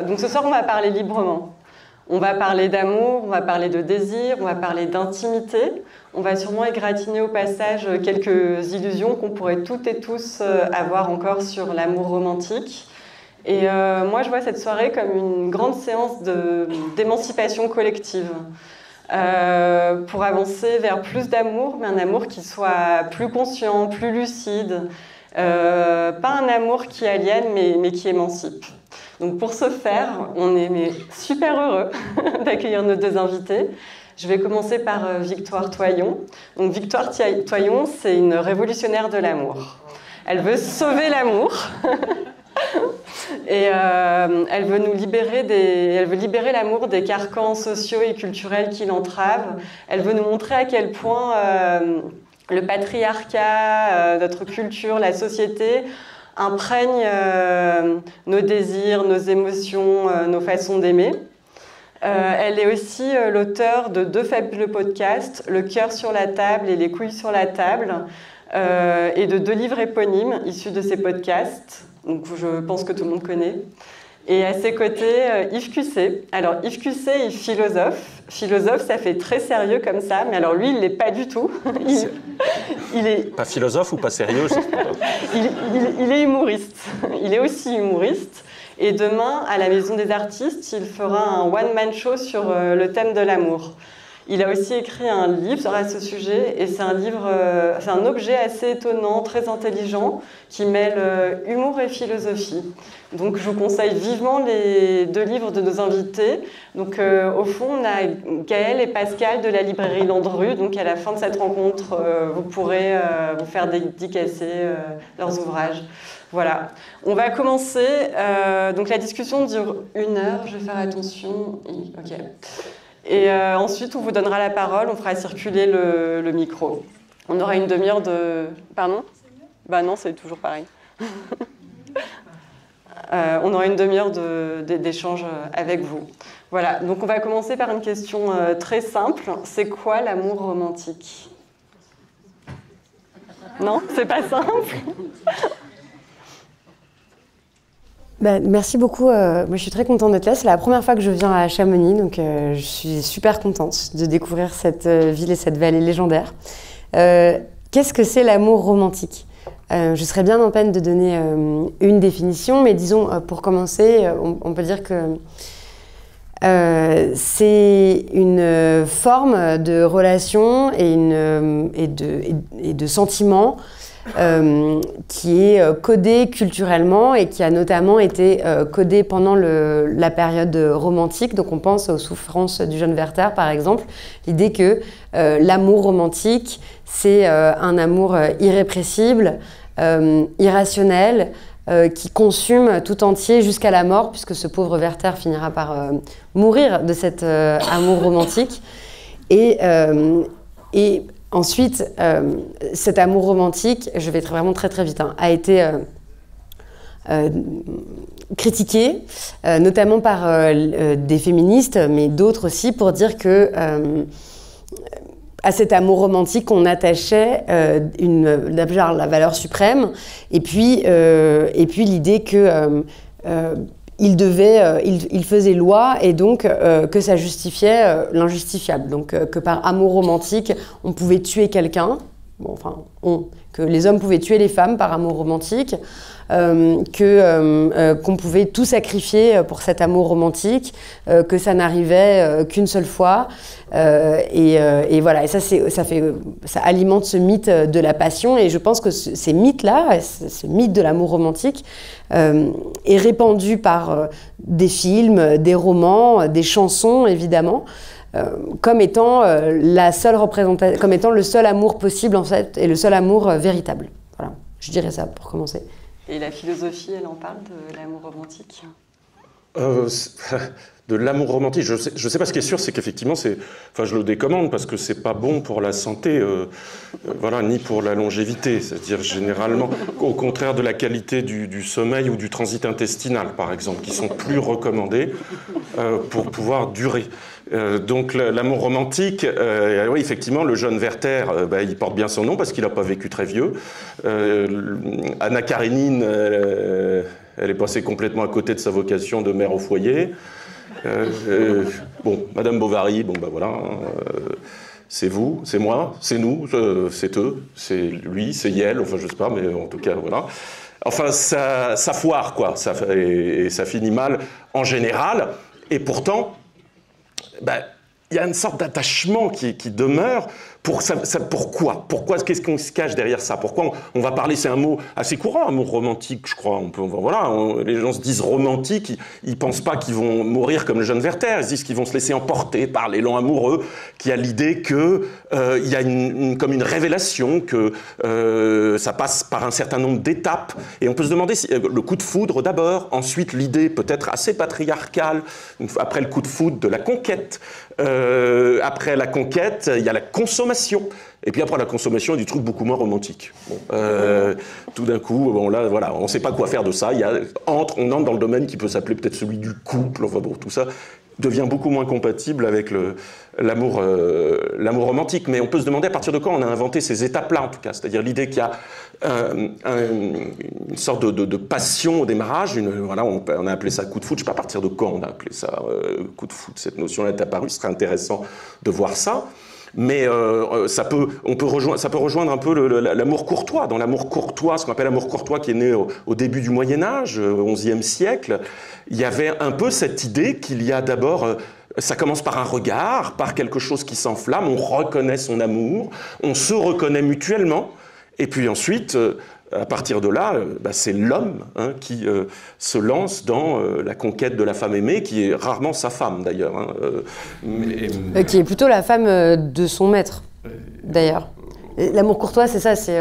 Donc ce soir, on va parler librement. On va parler d'amour, on va parler de désir, on va parler d'intimité. On va sûrement égratigner au passage quelques illusions qu'on pourrait toutes et tous avoir encore sur l'amour romantique. Et moi, je vois cette soirée comme une grande séance d'émancipation collective. Pour avancer vers plus d'amour, mais un amour qui soit plus conscient, plus lucide. Pas un amour qui aliène, mais qui émancipe. Donc pour ce faire, on est super heureux d'accueillir nos deux invités. Je vais commencer par Victoire Toyon. Donc Victoire Toyon, c'est une révolutionnaire de l'amour. Elle veut sauver l'amour. Et elle veut elle veut libérer l'amour des carcans sociaux et culturels qui l'entravent. Elle veut nous montrer à quel point le patriarcat, notre culture, la société imprègne nos désirs, nos émotions, nos façons d'aimer. Elle est aussi l'auteure de 2 fabuleux podcasts, Le cœur sur la table et Les couilles sur la table, et de 2 livres éponymes issus de ces podcasts. Donc je pense que tout le monde connaît. Et à ses côtés, Yves Cusset. Alors Yves Cusset est philosophe. Philosophe, ça fait très sérieux comme ça, mais alors lui, il ne l'est pas du tout. Il est... Pas philosophe ou pas sérieux? Il est humoriste. Il est aussi humoriste. Et demain, à la Maison des Artistes, il fera un one-man show sur le thème de l'amour. Il a aussi écrit un livre à ce sujet, et c'est un objet assez étonnant, très intelligent, qui mêle humour et philosophie. Donc je vous conseille vivement les 2 livres de nos invités. Donc au fond, on a Gaël et Pascal de la librairie Landru. Donc à la fin de cette rencontre, vous pourrez vous faire dédicacer leurs ouvrages. Voilà. On va commencer. Donc la discussion dure 1 heure. Je vais faire attention. Ok. Et ensuite, on vous donnera la parole, on fera circuler le micro. On aura une demi-heure de... Pardon ? Bah non, c'est toujours pareil. On aura une demi-heure d'échange avec vous. Voilà, donc on va commencer par une question très simple. C'est quoi l'amour romantique ? Non, c'est pas simple ? Merci beaucoup. Moi, je suis très contente d'être là. C'est la première fois que je viens à Chamonix, donc je suis super contente de découvrir cette ville et cette vallée légendaire. Qu'est-ce que c'est l'amour romantique ? Je serais bien en peine de donner une définition, mais disons, pour commencer, on peut dire que c'est une forme de relation et de sentiment qui est codé culturellement et qui a notamment été codé pendant la période romantique. Donc on pense aux souffrances du jeune Werther par exemple, l'idée que l'amour romantique c'est un amour irrépressible, irrationnel, qui consume tout entier jusqu'à la mort, puisque ce pauvre Werther finira par mourir de cet amour romantique. Et ensuite, cet amour romantique, je vais vraiment très très vite, a été critiqué, notamment par des féministes, mais d'autres aussi, pour dire que à cet amour romantique, on attachait la valeur suprême, et puis l'idée que il faisait loi, et donc que ça justifiait l'injustifiable. Donc que par amour romantique, on pouvait tuer quelqu'un, que les hommes pouvaient tuer les femmes par amour romantique, qu'on pouvait tout sacrifier pour cet amour romantique, que ça n'arrivait qu'une seule fois, et voilà. Et ça alimente ce mythe de la passion, et je pense que ces mythes-là, ce mythe de l'amour romantique, est répandu par des films, des romans, des chansons évidemment, comme étant comme étant le seul amour possible en fait, et le seul amour véritable. Voilà, je dirais ça pour commencer. Et la philosophie, elle en parle de l'amour romantique ? De l'amour romantique, je sais pas. Ce qui est sûr, c'est qu'effectivement, je le décommande parce que c'est pas bon pour la santé, ni pour la longévité. C'est-à-dire généralement, au contraire de la qualité du sommeil ou du transit intestinal, par exemple, qui sont plus recommandés pour pouvoir durer. Donc l'amour romantique, oui, effectivement, le jeune Werther, il porte bien son nom parce qu'il n'a pas vécu très vieux. Anna Karénine, Elle est passée complètement à côté de sa vocation de mère au foyer. Bon, Madame Bovary, bon ben voilà, c'est vous, c'est moi, c'est nous, c'est eux, c'est lui, c'est Yel, enfin je sais pas, mais en tout cas voilà. Enfin ça foire quoi, et ça finit mal en général, et pourtant, ben, il y a une sorte d'attachement qui demeure. Pourquoi qu'est-ce qu'on se cache derrière ça? Pourquoi on va parler, c'est un mot assez courant, amour romantique, je crois. Les gens se disent romantiques, ils pensent pas qu'ils vont mourir comme le jeune Werther, ils se disent qu'ils vont se laisser emporter par l'élan amoureux, qui a l'idée que il y a comme une révélation, que ça passe par un certain nombre d'étapes, et on peut se demander si le coup de foudre d'abord, ensuite l'idée peut-être assez patriarcale, après le coup de foudre de la conquête. Après la conquête, il y a la consommation. Et puis après la consommation, il y a du truc beaucoup moins romantique. Bon, tout d'un coup, bon, là, voilà, on ne sait pas quoi faire de ça. On entre dans le domaine qui peut s'appeler peut-être celui du couple. Enfin bon, tout ça devient beaucoup moins compatible avec l'amour romantique. Mais on peut se demander à partir de quand on a inventé ces étapes-là, en tout cas. C'est-à-dire l'idée qu'il y a une sorte de passion au démarrage. Voilà, on a appelé ça coup de foudre. Je ne sais pas à partir de quand on a appelé ça coup de foudre. Cette notion-là est apparue. Ce serait intéressant de voir ça. Mais ça peut rejoindre un peu l'amour courtois. Dans l'amour courtois, ce qu'on appelle l'amour courtois, qui est né au début du Moyen-Âge, au XIe siècle, il y avait un peu cette idée qu'il y a d'abord... ça commence par un regard, par quelque chose qui s'enflamme, on reconnaît son amour, on se reconnaît mutuellement, et puis ensuite... à partir de là, c'est l'homme qui se lance dans la conquête de la femme aimée, qui est rarement sa femme d'ailleurs. Qui est plutôt la femme de son maître, d'ailleurs. L'amour courtois, c'est ça, c'est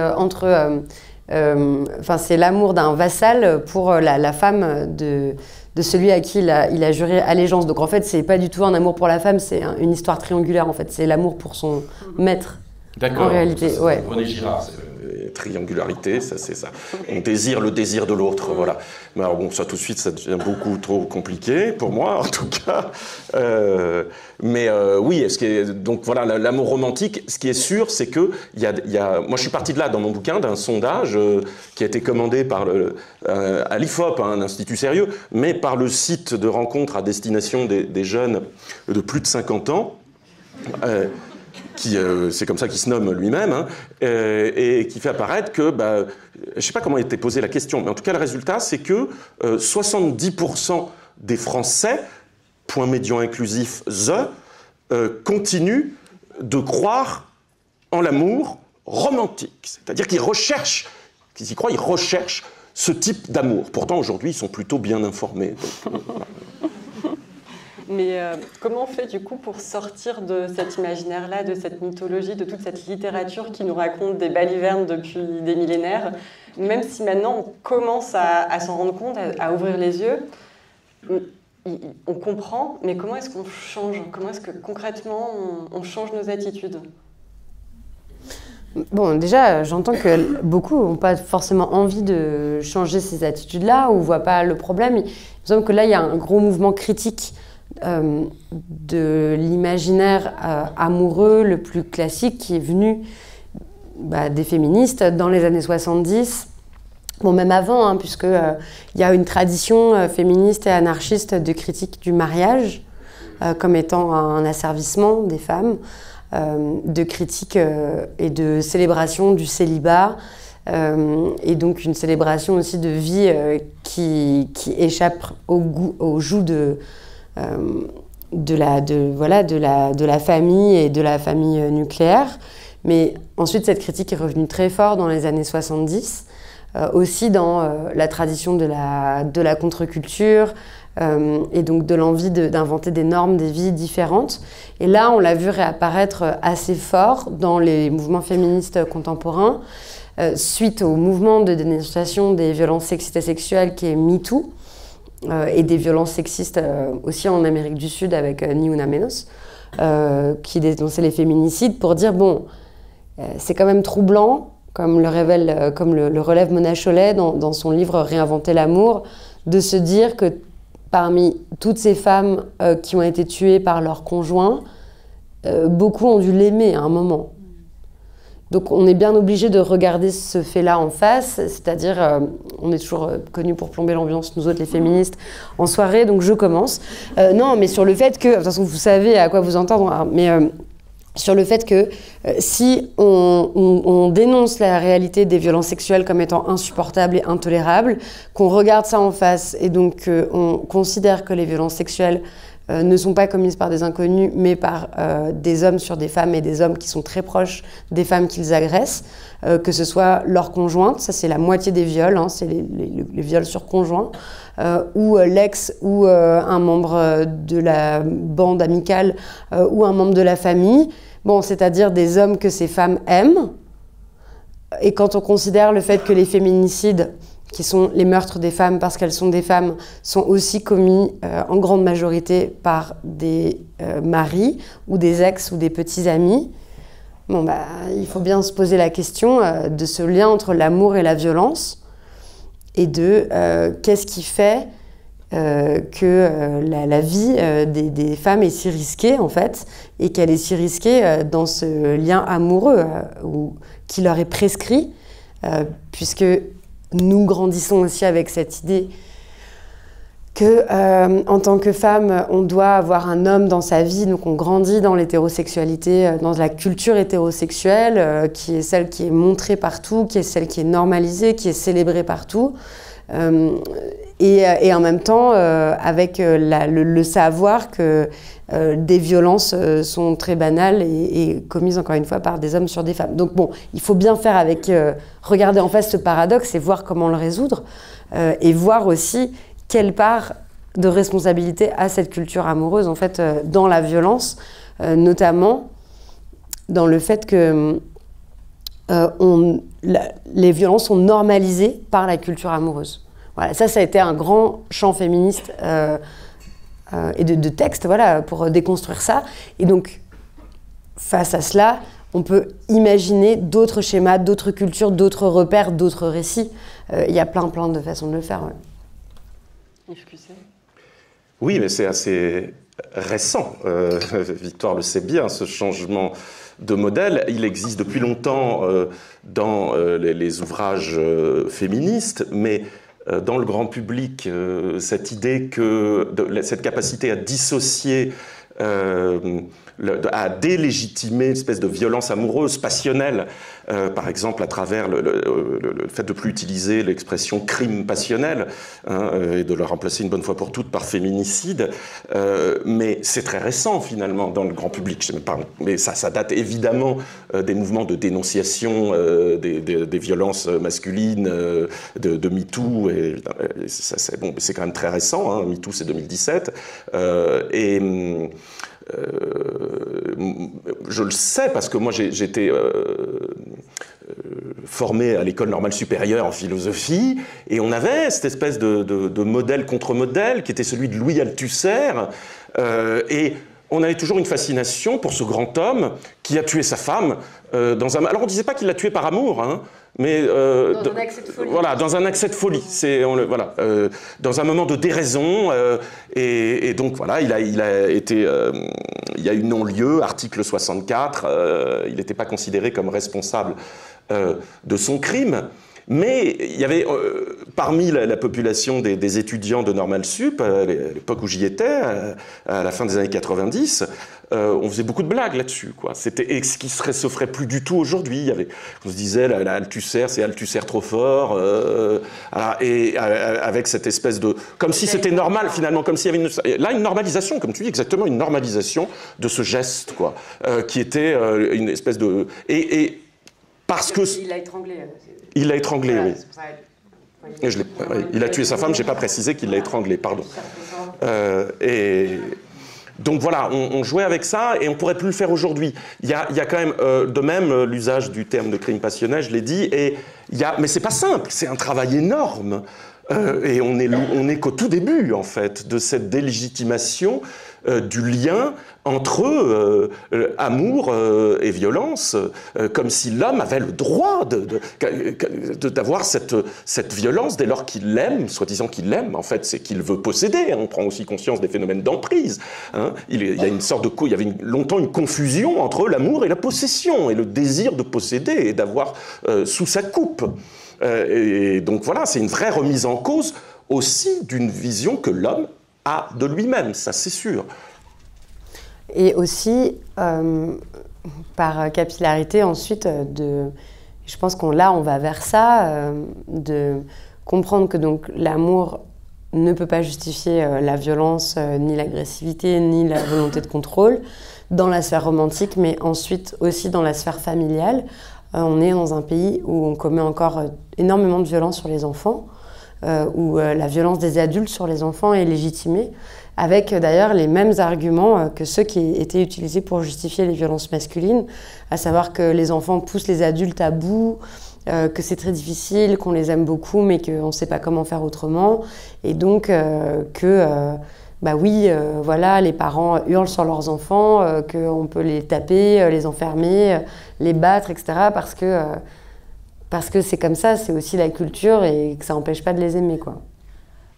c'est l'amour d'un vassal pour la femme de celui à qui il a juré allégeance. Donc en fait, c'est pas du tout un amour pour la femme, c'est une histoire triangulaire en fait. C'est l'amour pour son maître. D'accord. En réalité, ça, ouais. René Girard, triangularité, ça c'est ça. On désire le désir de l'autre, voilà. Mais alors bon, ça tout de suite, ça devient beaucoup trop compliqué pour moi, en tout cas. Oui, donc voilà, l'amour romantique. Ce qui est sûr, c'est que moi, je suis parti de là dans mon bouquin d'un sondage qui a été commandé par à l'IFOP, un institut sérieux, mais par le site de rencontre à destination des jeunes de plus de 50 ans. C'est comme ça qu'il se nomme lui-même, et qui fait apparaître que, je ne sais pas comment était posée la question, mais en tout cas le résultat c'est que 70% des Français, point médian inclusif continuent de croire en l'amour romantique, c'est-à-dire qu'ils y croient, ils recherchent ce type d'amour. Pourtant aujourd'hui ils sont plutôt bien informés. Donc, voilà. Mais comment on fait du coup pour sortir de cet imaginaire-là, de cette mythologie, de toute cette littérature qui nous raconte des balivernes depuis des millénaires, même si maintenant on commence à s'en rendre compte, à ouvrir les yeux, on comprend, mais comment est-ce qu'on change? Comment est-ce que concrètement on change nos attitudes? Bon, déjà, j'entends que beaucoup n'ont pas forcément envie de changer ces attitudes-là ou ne voient pas le problème. Il me semble que là, il y a un gros mouvement critique de l'imaginaire amoureux le plus classique qui est venu des féministes dans les années 70, bon même avant, puisque il y a une tradition féministe et anarchiste de critique du mariage comme étant un asservissement des femmes, de critique et de célébration du célibat, et donc une célébration aussi de vie qui échappe au joug de la famille et de la famille nucléaire. Mais ensuite, cette critique est revenue très fort dans les années 70, aussi dans la tradition de la contre-culture et donc de l'envie d'inventer des normes, des vies différentes. Et là, on l'a vu réapparaître assez fort dans les mouvements féministes contemporains, suite au mouvement de dénonciation des violences sexistes et sexuelles qui est MeToo, et des violences sexistes aussi en Amérique du Sud avec Ni Una Menos, qui dénonçait les féminicides pour dire c'est quand même troublant, comme le relève Mona Chollet dans son livre Réinventer l'amour, de se dire que parmi toutes ces femmes qui ont été tuées par leur conjoint, beaucoup ont dû l'aimer à un moment. Donc on est bien obligé de regarder ce fait-là en face, c'est-à-dire, on est toujours connus pour plomber l'ambiance, nous autres les féministes, en soirée, donc je commence. Non, mais sur le fait que, de toute façon vous savez à quoi vous entendre, hein, mais sur le fait que si on dénonce la réalité des violences sexuelles comme étant insupportable et intolérable, qu'on regarde ça en face et donc on considère que les violences sexuelles ne sont pas commises par des inconnus, mais par des hommes sur des femmes et des hommes qui sont très proches des femmes qu'ils agressent, que ce soit leur conjointe, ça c'est la moitié des viols, hein, c'est les viols sur conjoint, ou l'ex ou un membre de la bande amicale ou un membre de la famille, bon, c'est-à-dire des hommes que ces femmes aiment. Et quand on considère le fait que les féminicides, qui sont les meurtres des femmes parce qu'elles sont des femmes, sont aussi commis en grande majorité par des maris ou des ex ou des petits amis, bon, bah, il faut bien se poser la question de ce lien entre l'amour et la violence et de qu'est-ce qui fait que la vie des femmes est si risquée en fait et qu'elle est si risquée dans ce lien amoureux qui leur est prescrit puisque nous grandissons aussi avec cette idée que, en tant que femme, on doit avoir un homme dans sa vie. Donc on grandit dans l'hétérosexualité, dans la culture hétérosexuelle, qui est celle qui est montrée partout, qui est celle qui est normalisée, qui est célébrée partout. Et en même temps, avec le savoir que des violences sont très banales et commises encore une fois par des hommes sur des femmes. Donc bon, il faut bien faire avec, regarder en face ce paradoxe et voir comment le résoudre, et voir aussi quelle part de responsabilité a cette culture amoureuse en fait dans la violence, notamment dans le fait que les violences sont normalisées par la culture amoureuse. Voilà, ça a été un grand champ féministe et de textes, voilà, pour déconstruire ça. Et donc, face à cela, on peut imaginer d'autres schémas, d'autres cultures, d'autres repères, d'autres récits. Il y a plein de façons de le faire. Ouais. Oui, mais c'est assez récent. Victoire le sait bien, ce changement de modèle. Il existe depuis longtemps dans les ouvrages féministes, mais dans le grand public, cette idée cette capacité à dissocier, à délégitimer une espèce de violence amoureuse, passionnelle, par exemple à travers le fait de ne plus utiliser l'expression crime passionnel, hein, et de le remplacer une bonne fois pour toutes par féminicide. Mais c'est très récent finalement dans le grand public. Je sais même pas, mais ça date évidemment des mouvements de dénonciation des violences masculines, de MeToo. Et c'est bon, quand même très récent. Hein, MeToo c'est 2017. Je le sais parce que moi j'étais formé à l'école normale supérieure en philosophie et on avait cette espèce de modèle contre modèle qui était celui de Louis Althusser, et on avait toujours une fascination pour ce grand homme qui a tué sa femme alors on disait pas qu'il l'a tué par amour, hein, mais dans un accès de folie. Voilà, dans un accès de folie. Voilà, dans un moment de déraison, et donc voilà, il y a eu non-lieu, article 64. Il n'était pas considéré comme responsable de son crime. Mais il y avait, parmi la population des étudiants de Normal Sup, à l'époque où j'y étais, à la fin des années 90, on faisait beaucoup de blagues là-dessus, quoi. C'était ce qui se ferait plus du tout aujourd'hui. On se disait, Althusser, c'est Althusser trop fort, et avec cette espèce de... Comme si c'était normal, finalement, comme s'il y avait une normalisation, comme tu dis, exactement une normalisation de ce geste, quoi, qui était une espèce de... Parce que... Il l'a étranglé. Il l'a étranglé, voilà, oui. Il a tué sa femme, je n'ai pas précisé qu'il l'a étranglé, pardon. Et donc voilà, on jouait avec ça et on ne pourrait plus le faire aujourd'hui. Il y a quand même, de même, l'usage du terme de crime passionnel, je l'ai dit, mais ce n'est pas simple, c'est un travail énorme. Et on est qu'au tout début, en fait, de cette délégitimation du lien entre amour et violence, comme si l'homme avait le droit d'avoir cette violence dès lors qu'il l'aime, soi-disant qu'il l'aime. En fait, c'est qu'il veut posséder. On prend aussi conscience des phénomènes d'emprise. Hein. Il y a une sorte il y avait longtemps une confusion entre l'amour et la possession, et le désir de posséder et d'avoir sous sa coupe. Et donc voilà, c'est une vraie remise en cause aussi d'une vision que l'homme a de lui-même, ça c'est sûr. Et aussi, par capillarité ensuite, je pense qu'on va vers ça, de comprendre que donc l'amour ne peut pas justifier la violence, ni l'agressivité, ni la volonté de contrôle dans la sphère romantique, mais ensuite aussi dans la sphère familiale. On est dans un pays où on commet encore énormément de violences sur les enfants, où la violence des adultes sur les enfants est légitimée, avec d'ailleurs les mêmes arguments que ceux qui étaient utilisés pour justifier les violences masculines, à savoir que les enfants poussent les adultes à bout, que c'est très difficile, qu'on les aime beaucoup, mais qu'on ne sait pas comment faire autrement, et donc voilà, les parents hurlent sur leurs enfants, qu'on peut les taper, les enfermer, les battre, etc. Parce que c'est comme ça, c'est aussi la culture et que ça n'empêche pas de les aimer, quoi.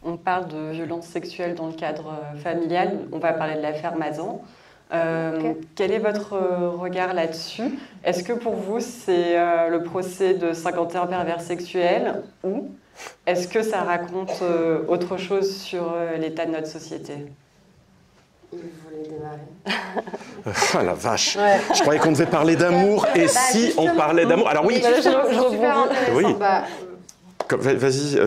On parle de violence sexuelle dans le cadre familial, on va parler de l'affaire Mazan. Okay. Quel est votre regard là-dessus? Est-ce que pour vous c'est le procès de 51 pervers sexuels ou est-ce que ça raconte autre chose sur l'état de notre société? Il voulait démarrer. Ah la vache, ouais. Je croyais qu'on devait parler d'amour et si on parlait d'amour... Alors oui, je rebondis. Oui. Vas-y.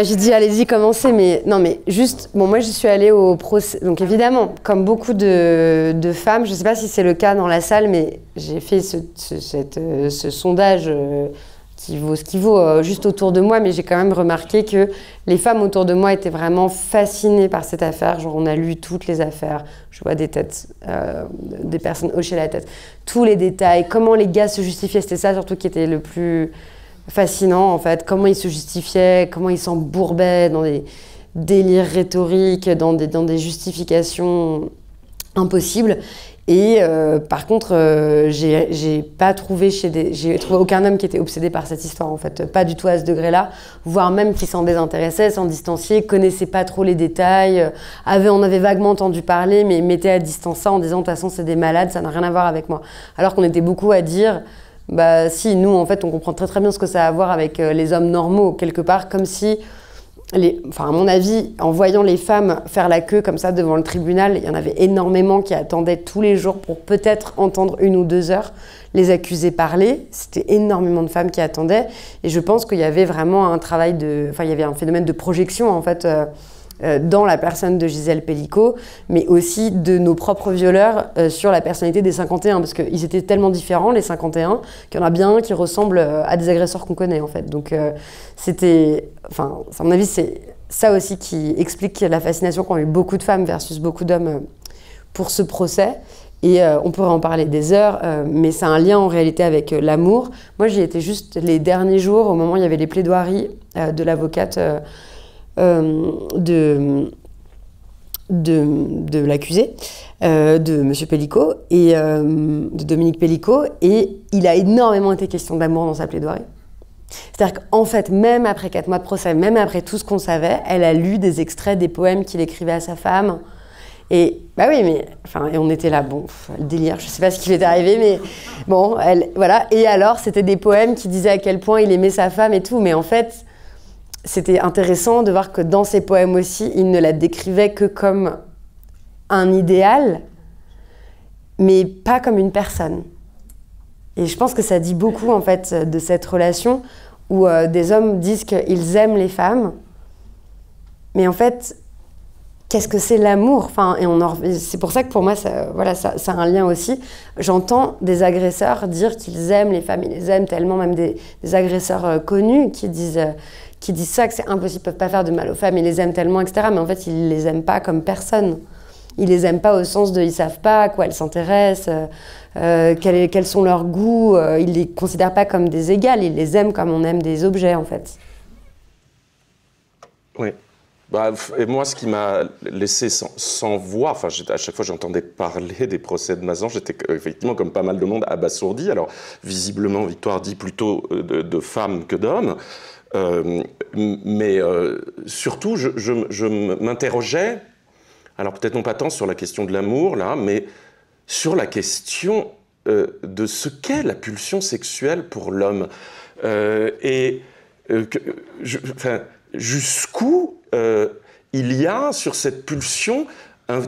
J'ai dit allez-y, commencez, mais non, mais juste, bon, moi je suis allée au procès, donc évidemment, comme beaucoup de femmes, je ne sais pas si c'est le cas dans la salle, mais j'ai fait ce sondage qui vaut ce qu'il vaut juste autour de moi, mais j'ai quand même remarqué que les femmes autour de moi étaient vraiment fascinées par cette affaire. Genre, on a lu toutes les affaires, je vois des têtes, des personnes hocher la tête, tous les détails, comment les gars se justifiaient, c'était ça surtout qui était le plus fascinant en fait, comment ils se justifiaient, comment ils s'embourbaient dans des délires rhétoriques, dans des justifications impossibles. Et par contre, j'ai trouvé aucun homme qui était obsédé par cette histoire en fait, pas du tout à ce degré-là, voire même qui s'en désintéressait, s'en distanciait, connaissait pas trop les détails, on avait vaguement entendu parler, mais mettait à distance ça en disant de toute façon c'est des malades, ça n'a rien à voir avec moi. Alors qu'on était beaucoup à dire bah si, nous en fait on comprend très très bien ce que ça a à voir avec les hommes normaux quelque part, comme si à mon avis, en voyant les femmes faire la queue comme ça devant le tribunal, il y en avait énormément qui attendaient tous les jours pour peut-être entendre 1 ou 2 heures les accusés parler. C'était énormément de femmes qui attendaient et je pense qu'il y avait vraiment un travail il y avait un phénomène de projection en fait dans la personne de Gisèle Pelicot, mais aussi de nos propres violeurs sur la personnalité des 51, parce qu'ils étaient tellement différents, les 51, qu'il y en a bien un qui ressemble à des agresseurs qu'on connaît, en fait. Donc, à mon avis, c'est ça aussi qui explique la fascination qu'ont eu beaucoup de femmes versus beaucoup d'hommes pour ce procès. Et on pourrait en parler des heures, mais c'est un lien en réalité avec l'amour. Moi, j'y étais juste les derniers jours, au moment où il y avait les plaidoiries de l'avocate de l'accusé, de M. Pelicot, et de Dominique Pelicot, et il a énormément été question d'amour dans sa plaidoirie. C'est-à-dire qu'en fait, même après 4 mois de procès, même après tout ce qu'on savait, elle a lu des extraits des poèmes qu'il écrivait à sa femme. Et bah oui, mais et on était là, bon, le délire, je sais pas ce qui lui est arrivé, mais bon, voilà. Et alors, c'était des poèmes qui disaient à quel point il aimait sa femme et tout, mais en fait, c'était intéressant de voir que dans ses poèmes aussi, il ne la décrivait que comme un idéal, mais pas comme une personne. Et je pense que ça dit beaucoup, en fait, de cette relation où des hommes disent qu'ils aiment les femmes, mais en fait, qu'est-ce que c'est l'amour ? C'est pour ça que pour moi, ça a un lien aussi. J'entends des agresseurs dire qu'ils aiment les femmes, ils les aiment tellement, même des agresseurs connus qui disent ça, que c'est impossible, ils ne peuvent pas faire de mal aux femmes, ils les aiment tellement, etc. Mais en fait, ils ne les aiment pas comme personne. Ils ne les aiment pas au sens de, ils ne savent pas à quoi elles s'intéressent, quels sont leurs goûts, ils ne les considèrent pas comme des égales, ils les aiment comme on aime des objets, en fait. Oui. Et moi, ce qui m'a laissé sans voix, enfin, à chaque fois que j'entendais parler des procès de Mazan, j'étais effectivement, comme pas mal de monde, abasourdi. Alors, visiblement, Victoire dit plutôt de femmes que d'hommes. Mais surtout, je m'interrogeais, alors peut-être non pas tant sur la question de l'amour, là, mais sur la question de ce qu'est la pulsion sexuelle pour l'homme. Jusqu'où il y a sur cette pulsion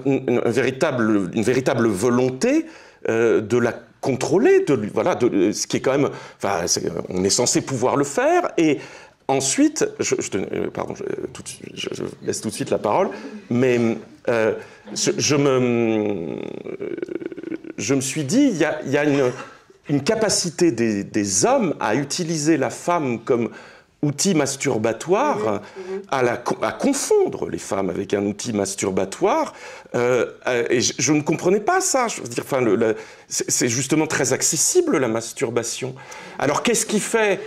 une véritable volonté de la contrôler, ce qui est quand même, on est censé pouvoir le faire. Et ensuite, je laisse tout de suite la parole, mais je me suis dit, il y a une capacité des hommes à utiliser la femme comme outil masturbatoire, à confondre les femmes avec un outil masturbatoire, et je ne comprenais pas ça. Je veux dire, c'est justement très accessible, la masturbation. Alors qu'est-ce qui fait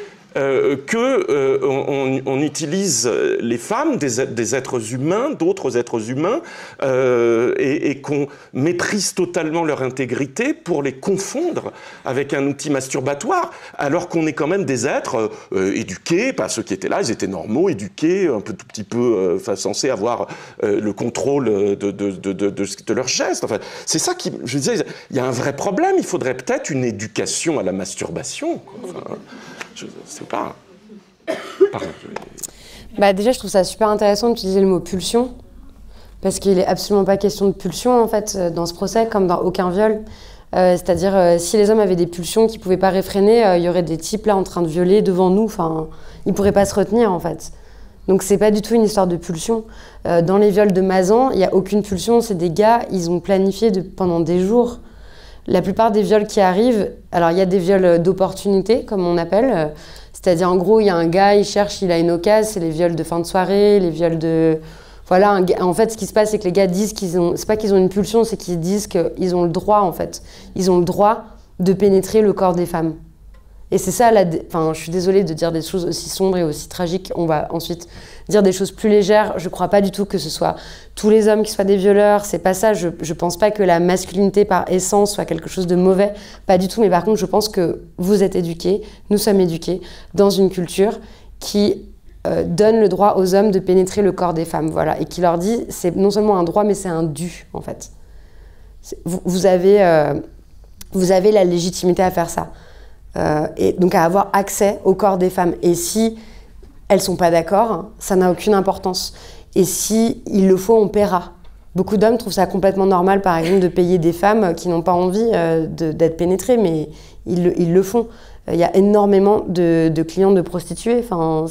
qu'on utilise les femmes, des êtres humains, d'autres êtres humains, et qu'on méprise totalement leur intégrité pour les confondre avec un outil masturbatoire, alors qu'on est quand même des êtres éduqués, pas ceux qui étaient là, ils étaient normaux, éduqués, un tout petit peu censés avoir le contrôle de leurs gestes. Enfin, c'est ça qui, je disais, il y a un vrai problème, il faudrait peut-être une éducation à la masturbation. Enfin, je sais pas. Pardon. Déjà, je trouve ça super intéressant d'utiliser le mot pulsion, parce qu'il n'est absolument pas question de pulsion, en fait, dans ce procès, comme dans aucun viol. C'est-à-dire, si les hommes avaient des pulsions qu'ils ne pouvaient pas réfréner, il y aurait des types là en train de violer devant nous. Enfin, ils ne pourraient pas se retenir, en fait. Donc, c'est pas du tout une histoire de pulsion. Dans les viols de Mazan, il n'y a aucune pulsion. C'est des gars, ils ont planifié pendant des jours. La plupart des viols qui arrivent, alors il y a des viols d'opportunité, comme on appelle, c'est-à-dire en gros, il y a un gars, il cherche, il a une occasion, c'est les viols de fin de soirée, les viols de... Voilà, en fait, ce qui se passe, c'est que les gars disent qu'ils ont... C'est pas qu'ils ont une pulsion, c'est qu'ils disent qu'ils ont le droit, en fait. Ils ont le droit de pénétrer le corps des femmes. Et c'est ça, enfin, je suis désolée de dire des choses aussi sombres et aussi tragiques. On va ensuite dire des choses plus légères. Je crois pas du tout que ce soit tous les hommes qui soient des violeurs. C'est pas ça. Je pense pas que la masculinité par essence soit quelque chose de mauvais. Pas du tout. Mais par contre, je pense que vous êtes éduqués, nous sommes éduqués dans une culture qui donne le droit aux hommes de pénétrer le corps des femmes. Voilà. Et qui leur dit, c'est non seulement un droit, mais c'est un dû, en fait. Vous avez la légitimité à faire ça. Et donc à avoir accès au corps des femmes. Et si elles sont pas d'accord, ça n'a aucune importance. Et si il le faut, on paiera. Beaucoup d'hommes trouvent ça complètement normal, par exemple, de payer des femmes qui n'ont pas envie d'être pénétrées, mais ils le font. Il y a énormément de clients de prostituées. Enfin,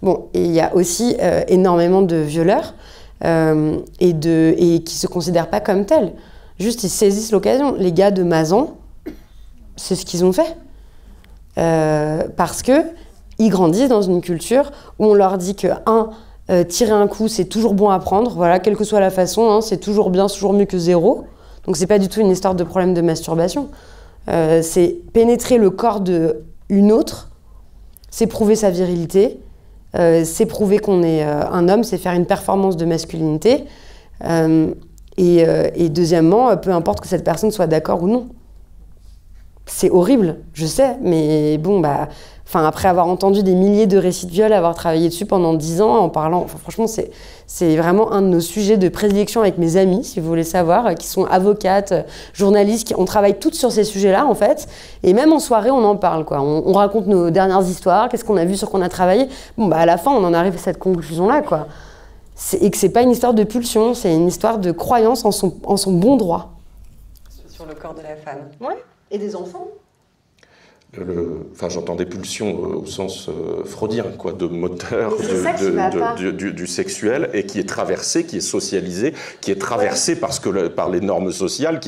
bon, et il y a aussi énormément de violeurs et qui se considèrent pas comme tels. Juste, ils saisissent l'occasion. Les gars de Mazan, c'est ce qu'ils ont fait. Parce qu'ils grandissent dans une culture où on leur dit que, tirer un coup, c'est toujours bon à prendre, voilà, quelle que soit la façon, c'est toujours bien, c'est toujours mieux que zéro. Donc c'est pas du tout une histoire de problème de masturbation. C'est pénétrer le corps d'une autre, c'est prouver sa virilité, c'est prouver qu'on est un homme, c'est faire une performance de masculinité. Et deuxièmement, peu importe que cette personne soit d'accord ou non. C'est horrible, je sais, mais bon, après avoir entendu des milliers de récits de viol, avoir travaillé dessus pendant 10 ans, en parlant, franchement, c'est vraiment un de nos sujets de prédilection avec mes amis, si vous voulez savoir, qui sont avocates, journalistes, on travaille toutes sur ces sujets-là, en fait, et même en soirée, on en parle, quoi. On raconte nos dernières histoires, qu'est-ce qu'on a vu, sur quoi on a travaillé. Bon, à la fin, on en arrive à cette conclusion-là, quoi. Et que c'est pas une histoire de pulsion, c'est une histoire de croyance en son bon droit. Sur le corps de la femme. Ouais. Et des enfants. J'entends des pulsions au sens freudien, quoi, de moteur du sexuel, et qui est traversé, qui est socialisé, qui est traversé par les normes sociales.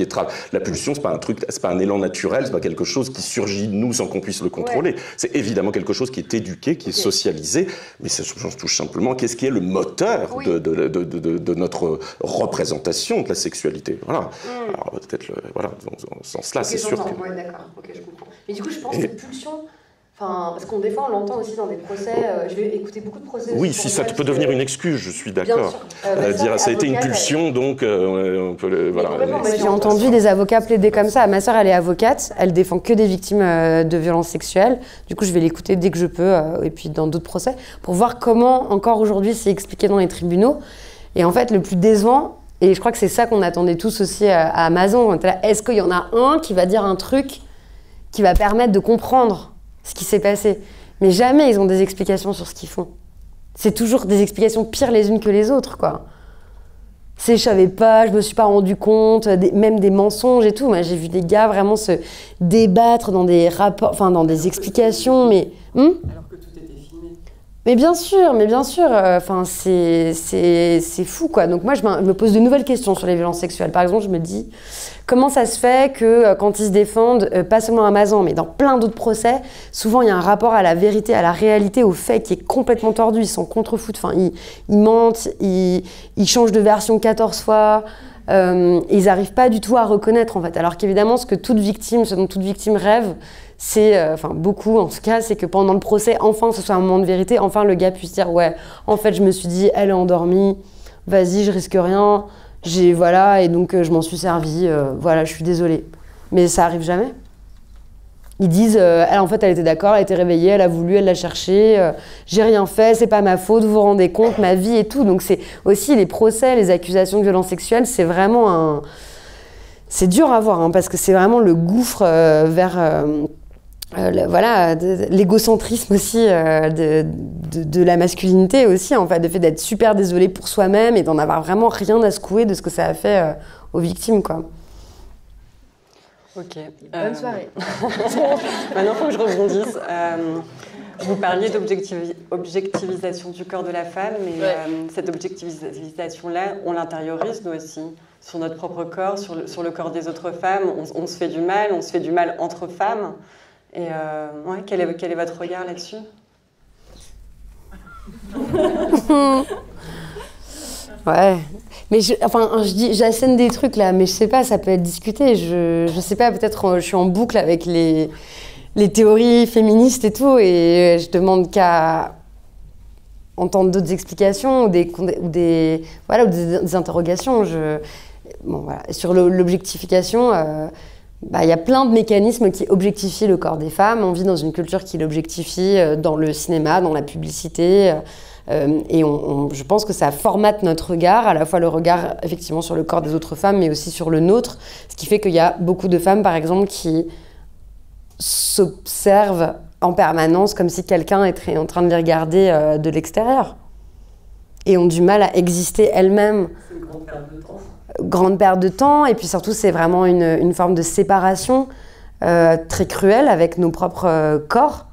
La pulsion, c'est pas un truc, c'est pas un élan naturel, c'est pas quelque chose qui surgit de nous sans qu'on puisse le contrôler. Ouais. C'est évidemment quelque chose qui est éduqué, qui est socialisé, mais ça touche simplement qu'est-ce qui est le moteur de notre représentation de la sexualité. Voilà. Alors peut-être, dans ce sens-là, c'est sûr que... Ouais, d'accord. Ok, je comprends. Mais du coup, je pense que pulsion, Enfin, parce qu'on des fois on l'entend aussi dans des procès. Je vais écouter beaucoup de procès. Oui, si ça peut devenir une excuse, je suis d'accord. Dire ça a été une pulsion, donc on peut voilà. J'ai entendu des avocats plaider comme ça. Ma sœur, elle est avocate, elle défend que des victimes de violences sexuelles. Du coup, je vais l'écouter dès que je peux, et puis dans d'autres procès, pour voir comment encore aujourd'hui c'est expliqué dans les tribunaux. Et en fait, le plus décevant, et je crois que c'est ça qu'on attendait tous aussi à Amazon. Est-ce qu'il y en a un qui va dire un truc qui va permettre de comprendre ce qui s'est passé? Mais jamais ils ont des explications sur ce qu'ils font. C'est toujours des explications pires les unes que les autres, quoi. C'est je savais pas, je me suis pas rendu compte, même des mensonges et tout. Moi, j'ai vu des gars vraiment se débattre dans des rapports, enfin dans des explications, mais alors que tout était filmé. Mais bien sûr, enfin c'est fou, quoi. Donc moi, je me pose de nouvelles questions sur les violences sexuelles. Par exemple, je me dis, comment ça se fait que quand ils se défendent, pas seulement à Amazon, mais dans plein d'autres procès, souvent il y a un rapport à la vérité, à la réalité, au fait qui est complètement tordu. Ils s'en contrefoutent, enfin, ils mentent, ils changent de version 14 fois. Ils n'arrivent pas du tout à reconnaître, en fait. Alors qu'évidemment, ce dont toute victime rêve, c'est, enfin beaucoup en tout cas, c'est que pendant le procès, enfin ce soit un moment de vérité, enfin le gars puisse dire ouais, en fait je me suis dit, elle est endormie, vas-y, je risque rien, voilà, et donc je m'en suis servi, voilà, je suis désolée. Mais ça arrive jamais. Ils disent, elle en fait elle était d'accord, elle était réveillée, elle a voulu, elle l'a cherché, j'ai rien fait, c'est pas ma faute, vous vous rendez compte, ma vie et tout. Donc c'est aussi les procès, les accusations de violences sexuelles, c'est vraiment c'est dur à voir, hein, parce que c'est vraiment le gouffre vers voilà, l'égocentrisme aussi de la masculinité aussi, en fait, le fait d'être super désolé pour soi-même et d'en avoir vraiment rien à secouer de ce que ça a fait aux victimes, quoi. Ok. Bonne soirée. Maintenant, il faut que je rebondisse. Vous parliez d'objectivisation du corps de la femme, mais ouais. Cette objectivisation-là, on l'intériorise nous aussi, sur notre propre corps, sur le corps des autres femmes. On se fait du mal entre femmes. Et ouais, quel est votre regard là-dessus? Ouais, mais j'assène des trucs là, mais je sais pas, ça peut être discuté. Je sais pas, peut-être je suis en boucle avec les théories féministes et tout, et je demande qu'à entendre d'autres explications ou des interrogations. Bon, voilà. Sur l'objectification, y a plein de mécanismes qui objectifient le corps des femmes. On vit dans une culture qui l'objectifie dans le cinéma, dans la publicité. Et je pense que ça formate notre regard, à la fois le regard effectivement sur le corps des autres femmes, mais aussi sur le nôtre. Ce qui fait qu'il y a beaucoup de femmes, par exemple, qui s'observent en permanence comme si quelqu'un était en train de les regarder de l'extérieur. Et ont du mal à exister elles-mêmes. C'est une grande perte de temps. Grande perte de temps, et puis surtout c'est vraiment une forme de séparation très cruelle avec nos propres corps,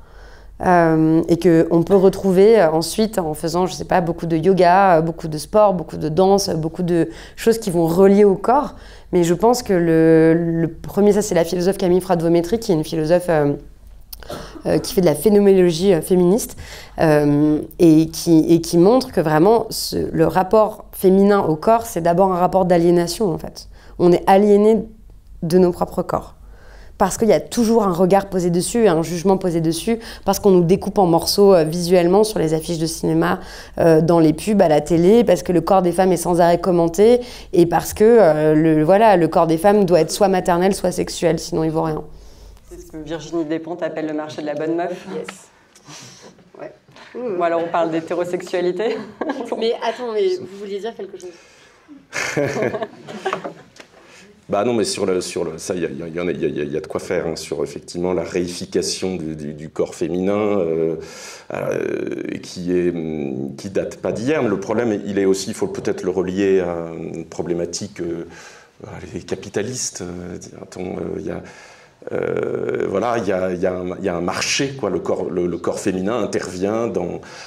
et qu'on peut retrouver ensuite en faisant, je sais pas, beaucoup de yoga, beaucoup de sport, beaucoup de danse, beaucoup de choses qui vont relier au corps. Mais je pense que le premier, ça c'est la philosophe Camille Fradvometri, qui est une philosophe qui fait de la phénoménologie féministe, et qui montre que vraiment le rapport féminin au corps, c'est d'abord un rapport d'aliénation, en fait. On est aliéné de nos propres corps. Parce qu'il y a toujours un regard posé dessus et un jugement posé dessus, parce qu'on nous découpe en morceaux visuellement sur les affiches de cinéma, dans les pubs, à la télé, parce que le corps des femmes est sans arrêt commenté, et parce que le corps des femmes doit être soit maternel, soit sexuel, sinon il vaut rien. C'est ce que Virginie Despentes appelle le marché de la bonne meuf. Yes. Ouais. Ou alors on parle d'hétérosexualité. Mais attends, vous vouliez dire quelque chose? Bah non, mais sur ça, il y a de quoi faire, hein, sur effectivement la réification du corps féminin, qui date pas d'hier. Mais le problème, il est aussi, il faut peut-être le relier à une problématique les capitalistes. Voilà, il y a un marché, quoi. Le corps féminin intervient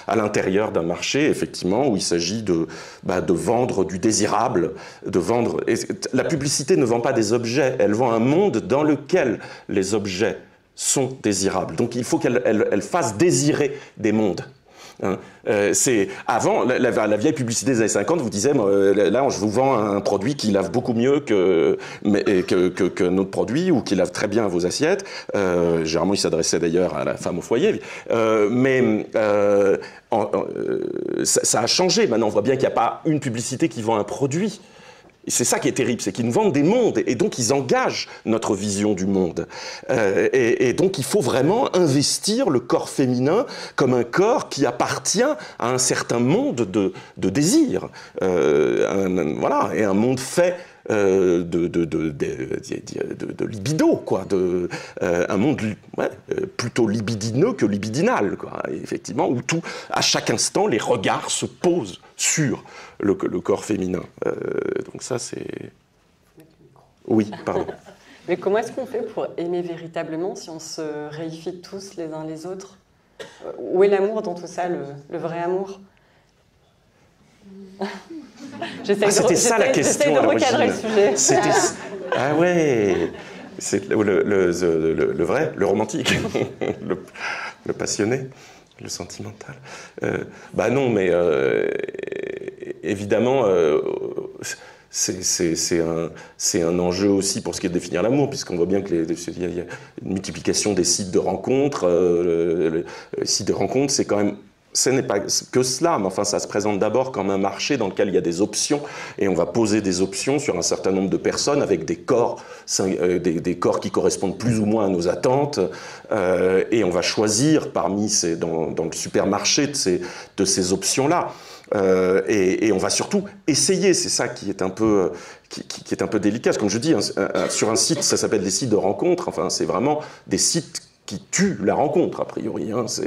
à l'intérieur d'un marché, effectivement, où il s'agit de vendre du désirable, de vendre. Et la publicité ne vend pas des objets, elle vend un monde dans lequel les objets sont désirables. Donc il faut qu'elle fasse désirer des mondes. Hein. C'est avant la vieille publicité des années 50 vous disait là je vous vends un produit qui lave beaucoup mieux que notre produit ou qui lave très bien vos assiettes. Généralement il s'adressait d'ailleurs à la femme au foyer. Ça a changé. Maintenant on voit bien qu'il n'y a pas une publicité qui vend un produit. C'est ça qui est terrible, c'est qu'ils nous vendent des mondes et donc ils engagent notre vision du monde. Et donc il faut vraiment investir le corps féminin comme un corps qui appartient à un certain monde de désir. Voilà, et un monde fait de libido, quoi, un monde plutôt libidineux que libidinal, quoi, et effectivement, où à chaque instant, les regards se posent sur le corps féminin. Donc ça, c'est... Oui, pardon. Mais comment est-ce qu'on fait pour aimer véritablement si on se réifie tous les uns les autres? Où est l'amour dans tout ça, le vrai amour? C'était ça la question à l'origine. Ah ouais, c'est le vrai, le romantique, le passionné, le sentimental. Bah non, mais évidemment, c'est un enjeu aussi pour ce qui est de définir l'amour, puisqu'on voit bien qu'il y a une multiplication des sites de rencontres. Le site de rencontres, c'est quand même... Ce n'est pas que cela, mais enfin ça se présente d'abord comme un marché dans lequel il y a des options, et on va poser des options sur un certain nombre de personnes avec des corps qui correspondent plus ou moins à nos attentes, et on va choisir parmi dans le supermarché de ces options-là. Et on va surtout essayer, c'est ça qui est un peu délicat. Comme je dis, sur un site, ça s'appelle des sites de rencontres, enfin c'est vraiment des sites qui tue la rencontre, a priori. Hein. C'est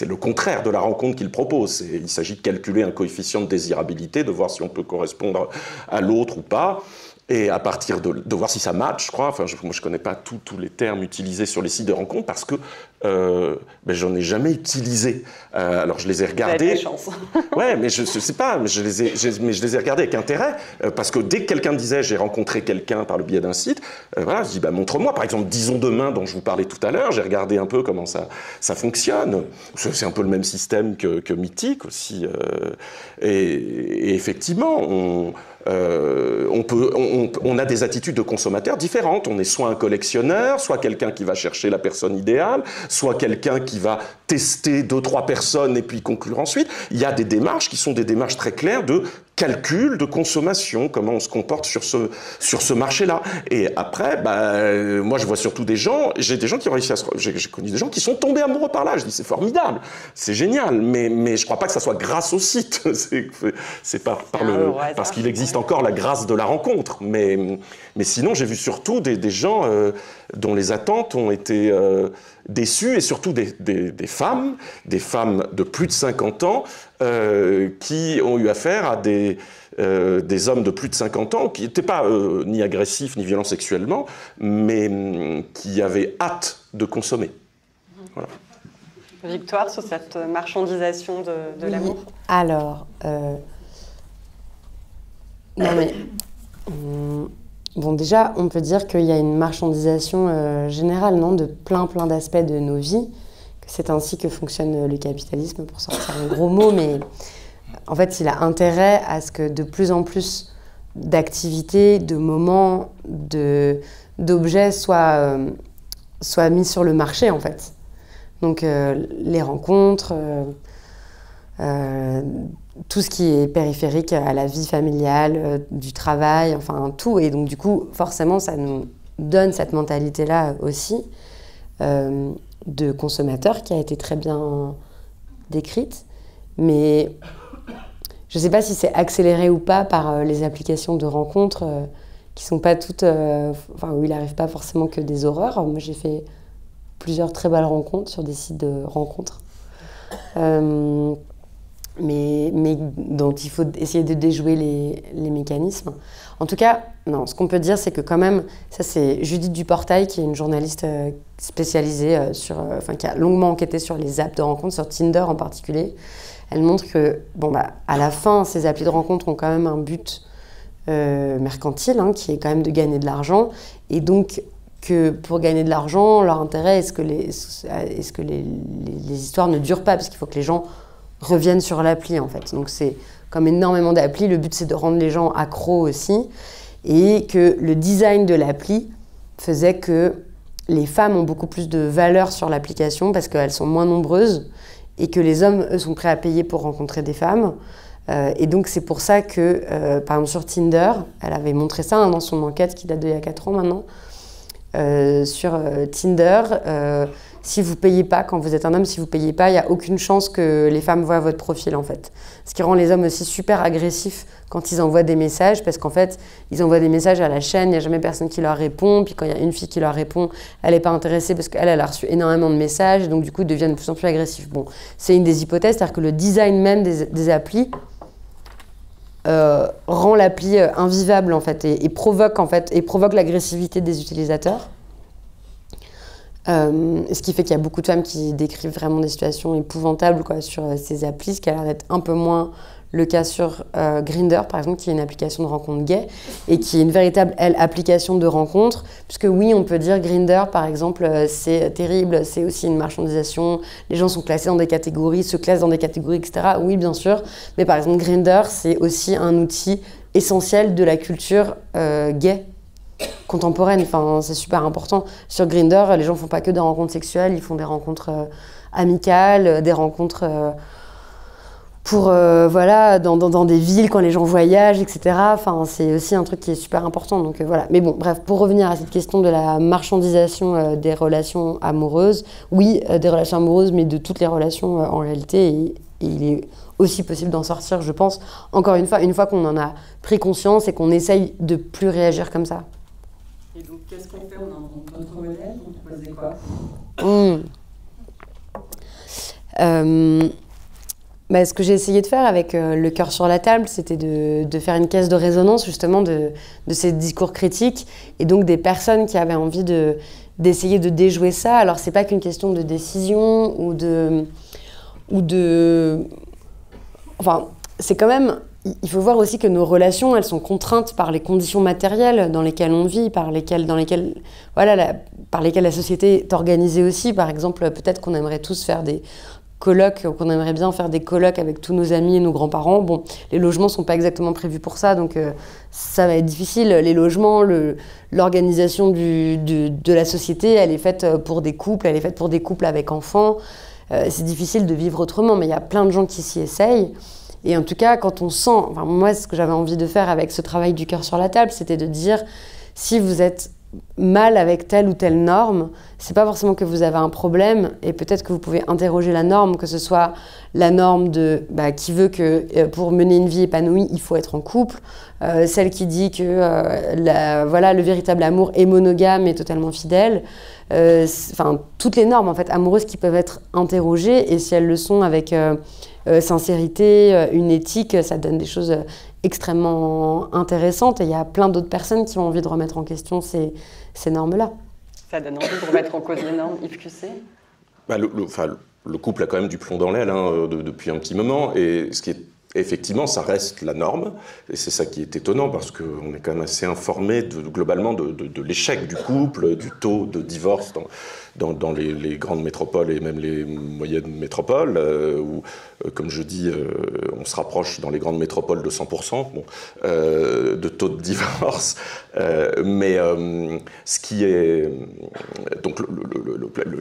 le contraire de la rencontre qu'il propose. Il s'agit de calculer un coefficient de désirabilité, de voir si on peut correspondre à l'autre ou pas, et à partir de voir si ça match, je crois. Enfin, moi, je ne connais pas tous les termes utilisés sur les sites de rencontre parce que j'en ai jamais utilisé. Alors, je les ai regardés. Vous avez de la chance. Ouais, mais je ne sais pas, mais je les ai regardés avec intérêt parce que dès que quelqu'un me disait j'ai rencontré quelqu'un par le biais d'un site, voilà, je dis montre-moi. Par exemple, Disons Demain, dont je vous parlais tout à l'heure, j'ai regardé un peu comment ça fonctionne. C'est un peu le même système que Mythique aussi. Et effectivement, on a des attitudes de consommateurs différentes. On est soit un collectionneur, soit quelqu'un qui va chercher la personne idéale, soit quelqu'un qui va tester 2-3 personnes et puis conclure ensuite. Il y a des démarches qui sont des démarches très claires de calcul, de consommation, comment on se comporte sur ce marché-là. Et après, moi je vois surtout j'ai des gens qui ont réussi j'ai connu des gens qui sont tombés amoureux par là. Je dis c'est formidable, c'est génial, mais je crois pas que ça soit grâce au site. C'est parce qu'il existe encore la grâce de la rencontre. Mais sinon, j'ai vu surtout des gens dont les attentes ont été déçues, et surtout des femmes de plus de 50 ans qui ont eu affaire à des hommes de plus de 50 ans qui n'étaient pas ni agressifs ni violents sexuellement, mais qui avaient hâte de consommer. Voilà. Victoire, sur cette marchandisation de l'amour? Alors, non mais... Bon, déjà, on peut dire qu'il y a une marchandisation générale, non, de plein d'aspects de nos vies. C'est ainsi que fonctionne le capitalisme, pour sortir un gros mot, mais en fait, il a intérêt à ce que de plus en plus d'activités, de moments, d'objets soient mis sur le marché, en fait. Donc, les rencontres, tout ce qui est périphérique à la vie familiale, du travail, enfin tout. Et donc du coup, forcément, ça nous donne cette mentalité-là aussi de consommateur qui a été très bien décrite. Mais je ne sais pas si c'est accéléré ou pas par les applications de rencontres qui ne sont pas toutes... où il n'arrive pas forcément que des horreurs. Moi, j'ai fait plusieurs très belles rencontres sur des sites de rencontres. Mais dont il faut essayer de déjouer les mécanismes. En tout cas, non, ce qu'on peut dire, c'est que quand même, ça c'est Judith Duportail, qui est une journaliste spécialisée qui a longuement enquêté sur les apps de rencontres, sur Tinder en particulier. Elle montre que, à la fin, ces applis de rencontres ont quand même un but mercantile, qui est quand même de gagner de l'argent, et donc que pour gagner de l'argent, leur intérêt est-ce que les histoires ne durent pas, parce qu'il faut que les gens reviennent sur l'appli en fait. Donc c'est comme énormément d'applis, le but c'est de rendre les gens accros aussi, et que le design de l'appli faisait que les femmes ont beaucoup plus de valeur sur l'application parce qu'elles sont moins nombreuses et que les hommes, eux, sont prêts à payer pour rencontrer des femmes. Et donc c'est pour ça que, par exemple sur Tinder, elle avait montré ça dans son enquête qui date d'il y a 4 ans maintenant, sur Tinder, si vous payez pas, quand vous êtes un homme, si vous payez pas, il n'y a aucune chance que les femmes voient votre profil en fait. Ce qui rend les hommes aussi super agressifs quand ils envoient des messages, parce qu'en fait, ils envoient des messages à la chaîne, il n'y a jamais personne qui leur répond, puis quand il y a une fille qui leur répond, elle n'est pas intéressée parce qu'elle a reçu énormément de messages, et donc du coup, ils deviennent de plus en plus agressifs. Bon, c'est une des hypothèses, c'est-à-dire que le design même des applis rend l'appli invivable en fait, et provoque l'agressivité des utilisateurs. Ce qui fait qu'il y a beaucoup de femmes qui décrivent vraiment des situations épouvantables quoi, sur ces applis, ce qui a l'air d'être un peu moins le cas sur Grindr, par exemple, qui est une application de rencontre gay et qui est une véritable application de rencontre, puisque oui, on peut dire Grindr, par exemple, c'est terrible, c'est aussi une marchandisation, les gens sont classés dans des catégories, se classent dans des catégories, etc. Oui, bien sûr, mais par exemple, Grindr, c'est aussi un outil essentiel de la culture gay contemporaine, enfin, c'est super important. Sur Grindr, les gens font pas que des rencontres sexuelles, ils font des rencontres amicales, des rencontres pour voilà, dans des villes quand les gens voyagent, etc. Enfin, c'est aussi un truc qui est super important. Donc voilà. Mais bon, bref, pour revenir à cette question de la marchandisation des relations amoureuses, oui, des relations amoureuses, mais de toutes les relations en réalité, et il est aussi possible d'en sortir, je pense, encore une fois qu'on en a pris conscience et qu'on essaye de plus réagir comme ça. Et donc, qu'est-ce qu'on fait? On invente d'autres modèles? Vous proposez quoi? Ce que j'ai essayé de faire avec le cœur sur la table, c'était de faire une caisse de résonance justement de ces discours critiques et donc des personnes qui avaient envie d'essayer de déjouer ça. Alors, c'est pas qu'une question de décision ou de... Enfin, c'est quand même... Il faut voir aussi que nos relations, elles sont contraintes par les conditions matérielles dans lesquelles on vit, par lesquelles la société est organisée aussi. Par exemple, peut-être qu'on aimerait tous faire des colloques, qu'on aimerait bien faire des colloques avec tous nos amis et nos grands-parents. Bon, les logements ne sont pas exactement prévus pour ça, donc ça va être difficile. Les logements, l'organisation de la société, elle est faite pour des couples, elle est faite pour des couples avec enfants. C'est difficile de vivre autrement, mais il y a plein de gens qui s'y essayent. Et en tout cas, quand on sent... Enfin, moi, ce que j'avais envie de faire avec ce travail du cœur sur la table, c'était de dire, si vous êtes mal avec telle ou telle norme, c'est pas forcément que vous avez un problème, et peut-être que vous pouvez interroger la norme, que ce soit la norme qui veut que pour mener une vie épanouie, il faut être en couple, celle qui dit que le véritable amour est monogame et totalement fidèle, toutes les normes en fait, amoureuses qui peuvent être interrogées, et si elles le sont avec... sincérité, une éthique, ça donne des choses extrêmement intéressantes, et il y a plein d'autres personnes qui ont envie de remettre en question ces normes-là. Ça donne envie de remettre en cause les normes, Yves Cusset? Le couple a quand même du plomb dans l'aile depuis un petit moment, et ce qui est effectivement, ça reste la norme, et c'est ça qui est étonnant, parce qu'on est quand même assez informé globalement de l'échec du couple, du taux de divorce dans les grandes métropoles et même les moyennes métropoles, où, comme je dis, on se rapproche dans les grandes métropoles de 100% de taux de divorce. Mais ce qui est... Donc,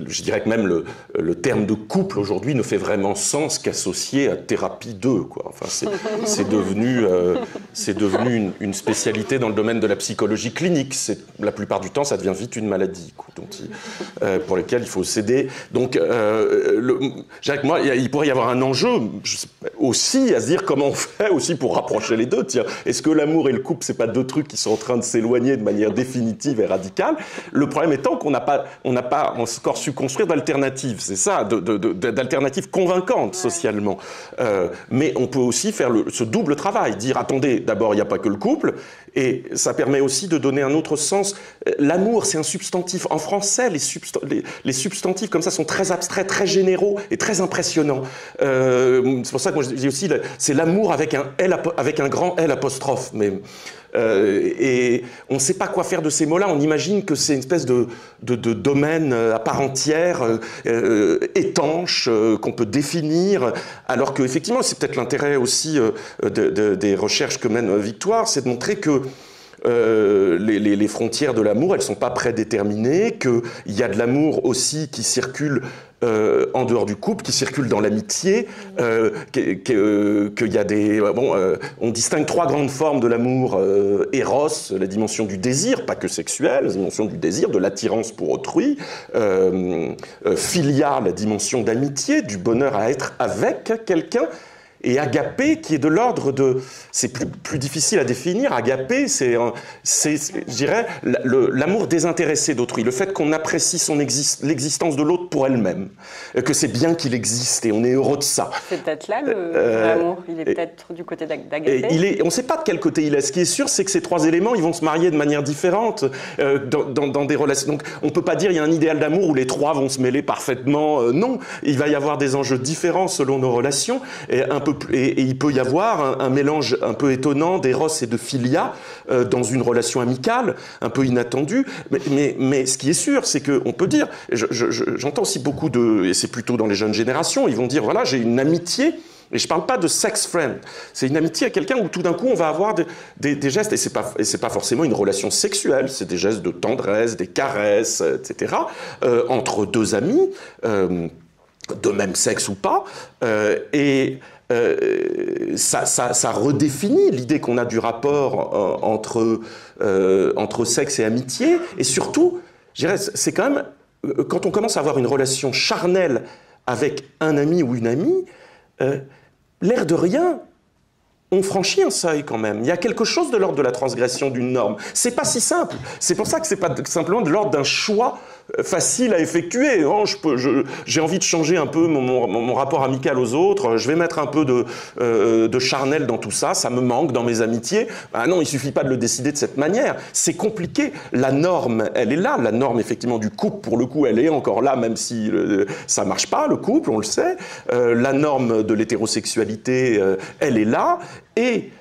je dirais que même le terme de couple aujourd'hui ne fait vraiment sens qu'associé à thérapie 2, quoi. Enfin, c'est devenu une spécialité dans le domaine de la psychologie clinique. La plupart du temps, ça devient vite une maladie, quoi, pour lesquelles il faut céder. Donc, je dirais que moi, il pourrait y avoir un enjeu aussi à se dire comment on fait aussi pour rapprocher les deux. Tiens, est-ce que l'amour et le couple, c'est pas deux trucs qui sont en train de s'éloigner de manière définitive et radicale? Le problème étant qu'on n'a pas encore su construire d'alternatives. C'est ça, d'alternatives convaincantes socialement. Mais on peut aussi faire ce double travail, dire attendez, d'abord il n'y a pas que le couple, et ça permet aussi de donner un autre sens. L'amour, c'est un substantif. En français, les substantifs comme ça sont très abstraits, très généraux et très impressionnants. C'est pour ça que moi, j'ai aussi, c'est l'amour avec un L, avec un grand L apostrophe, mais et on ne sait pas quoi faire de ces mots-là. On imagine que c'est une espèce de domaine à part entière, étanche, qu'on peut définir, alors qu'effectivement, c'est peut-être l'intérêt aussi des recherches que mène Victoire, c'est de montrer que les frontières de l'amour, elles ne sont pas prédéterminées, qu'il y a de l'amour aussi qui circule en dehors du couple, qui circule dans l'amitié, qu'il y a des... on distingue 3 grandes formes de l'amour. Eros, la dimension du désir, pas que sexuel, la dimension du désir, de l'attirance pour autrui. Philia, la dimension d'amitié, du bonheur à être avec quelqu'un. Et agapé, qui est de l'ordre de... C'est plus difficile à définir. Agapé, c'est je dirais, l'amour désintéressé d'autrui. Le fait qu'on apprécie l'existence de l'autre pour elle-même. Que c'est bien qu'il existe et on est heureux de ça. C'est peut-être là l'amour. Il est peut-être du côté d'agapé. On ne sait pas de quel côté il est. Ce qui est sûr, c'est que ces 3 éléments, ils vont se marier de manière différente dans des relations. Donc, on ne peut pas dire qu'il y a un idéal d'amour où les 3 vont se mêler parfaitement. Non, il va y avoir des enjeux différents selon nos relations. Et il peut y avoir un mélange un peu étonnant d'éros et de philia dans une relation amicale, un peu inattendue. Mais ce qui est sûr, c'est qu'on peut dire, j'entends aussi beaucoup et c'est plutôt dans les jeunes générations, ils vont dire, voilà, j'ai une amitié, et je ne parle pas de sex friend, c'est une amitié à quelqu'un où tout d'un coup on va avoir des gestes, et c'est pas forcément une relation sexuelle, c'est des gestes de tendresse, des caresses, etc., entre 2 amis, de même sexe ou pas, ça redéfinit l'idée qu'on a du rapport entre sexe et amitié. Et surtout, je dirais, c'est quand même, quand on commence à avoir une relation charnelle avec un ami ou une amie, l'air de rien, on franchit un seuil quand même. Il y a quelque chose de l'ordre de la transgression d'une norme. C'est pas si simple. C'est pour ça que c'est pas simplement de l'ordre d'un choix facile à effectuer. Oh, j'ai envie de changer un peu mon rapport amical aux autres. Je vais mettre un peu de charnel dans tout ça. Ça me manque dans mes amitiés. Ah non, il suffit pas de le décider de cette manière. C'est compliqué. La norme, elle est là. La norme, effectivement, du couple, pour le coup, elle est encore là, même si ça marche pas, le couple, on le sait. La norme de l'hétérosexualité, elle est là. Et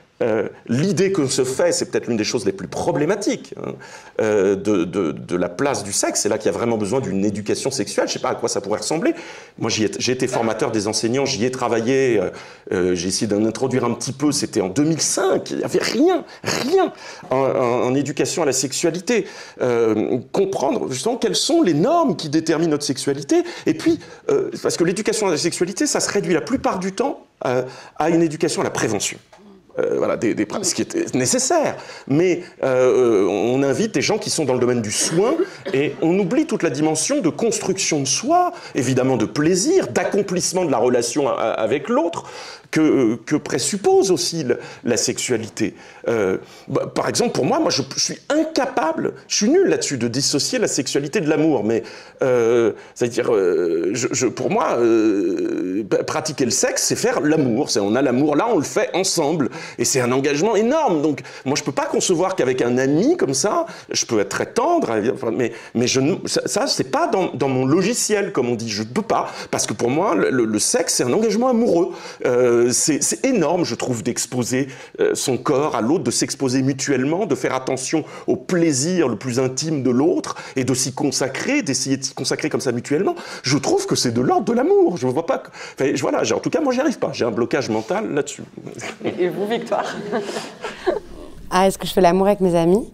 l'idée que se fait, c'est peut-être l'une des choses les plus problématiques de la place du sexe. C'est là qu'il y a vraiment besoin d'une éducation sexuelle. Je ne sais pas à quoi ça pourrait ressembler. Moi, j'ai été formateur des enseignants, j'y ai travaillé, j'ai essayé d'en introduire un petit peu, c'était en 2005. Il n'y avait rien en éducation à la sexualité. Comprendre justement quelles sont les normes qui déterminent notre sexualité. Et puis, parce que l'éducation à la sexualité, ça se réduit la plupart du temps à une éducation à la prévention. Voilà, ce qui est nécessaire. Mais on invite des gens qui sont dans le domaine du soin et on oublie toute la dimension de construction de soi, évidemment de plaisir, d'accomplissement de la relation avec l'autre, que présuppose aussi la sexualité. Par exemple, pour moi, je suis incapable, je suis nul là-dessus, de dissocier la sexualité de l'amour. Mais c'est-à-dire, pour moi, pratiquer le sexe, c'est faire l'amour. On a l'amour là, on le fait ensemble. Et c'est un engagement énorme. Donc, moi, je peux pas concevoir qu'avec un ami comme ça, je peux être très tendre, mais ça, c'est pas dans mon logiciel, comme on dit. Je peux pas, parce que pour moi, le sexe, c'est un engagement amoureux. C'est énorme, je trouve, d'exposer son corps à l'autre, de s'exposer mutuellement, de faire attention au plaisir le plus intime de l'autre et de s'y consacrer, d'essayer de s'y consacrer comme ça mutuellement. Je trouve que c'est de l'ordre de l'amour. Je vois pas. Enfin, voilà, en tout cas, moi, j'y arrive pas. J'ai un blocage mental là-dessus. Et vous, Victoire? Ah, est-ce que je fais l'amour avec mes amis?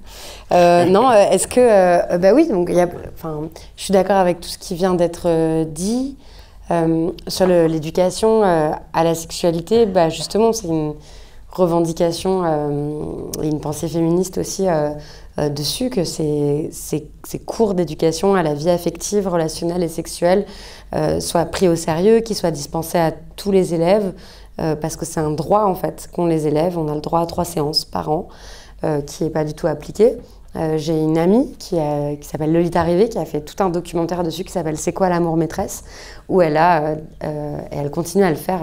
Non, est-ce que... bah oui, donc, je suis d'accord avec tout ce qui vient d'être dit. Sur l'éducation à la sexualité, bah justement, c'est une revendication et une pensée féministe aussi dessus, que ces cours d'éducation à la vie affective, relationnelle et sexuelle soient pris au sérieux, qu'ils soient dispensés à tous les élèves, parce que c'est un droit en fait qu'ont les élèves. On a le droit à 3 séances par an, qui n'est pas du tout appliqué. J'ai une amie qui s'appelle Lolita Rivet, qui a fait tout un documentaire dessus qui s'appelle « C'est quoi l'amour maîtresse ?», où elle continue à le faire,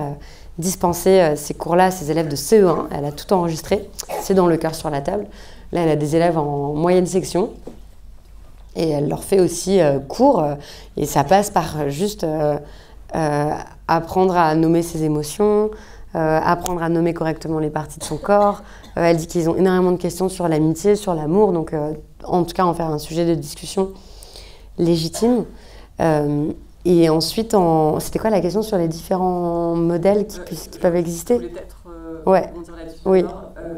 dispenser ces cours-là à ses élèves de CE1. Elle a tout enregistré, c'est dans Le Cœur sur la table. Là, elle a des élèves en moyenne section et elle leur fait aussi cours. Et ça passe par juste apprendre à nommer ses émotions, apprendre à nommer correctement les parties de son corps. Elle dit qu'ils ont énormément de questions sur l'amitié, sur l'amour, donc en tout cas en faire un sujet de discussion légitime. Et ensuite, c'était quoi la question sur les différents modèles qui peuvent exister? Je voulais peut-être rebondir là-dessus. Oui.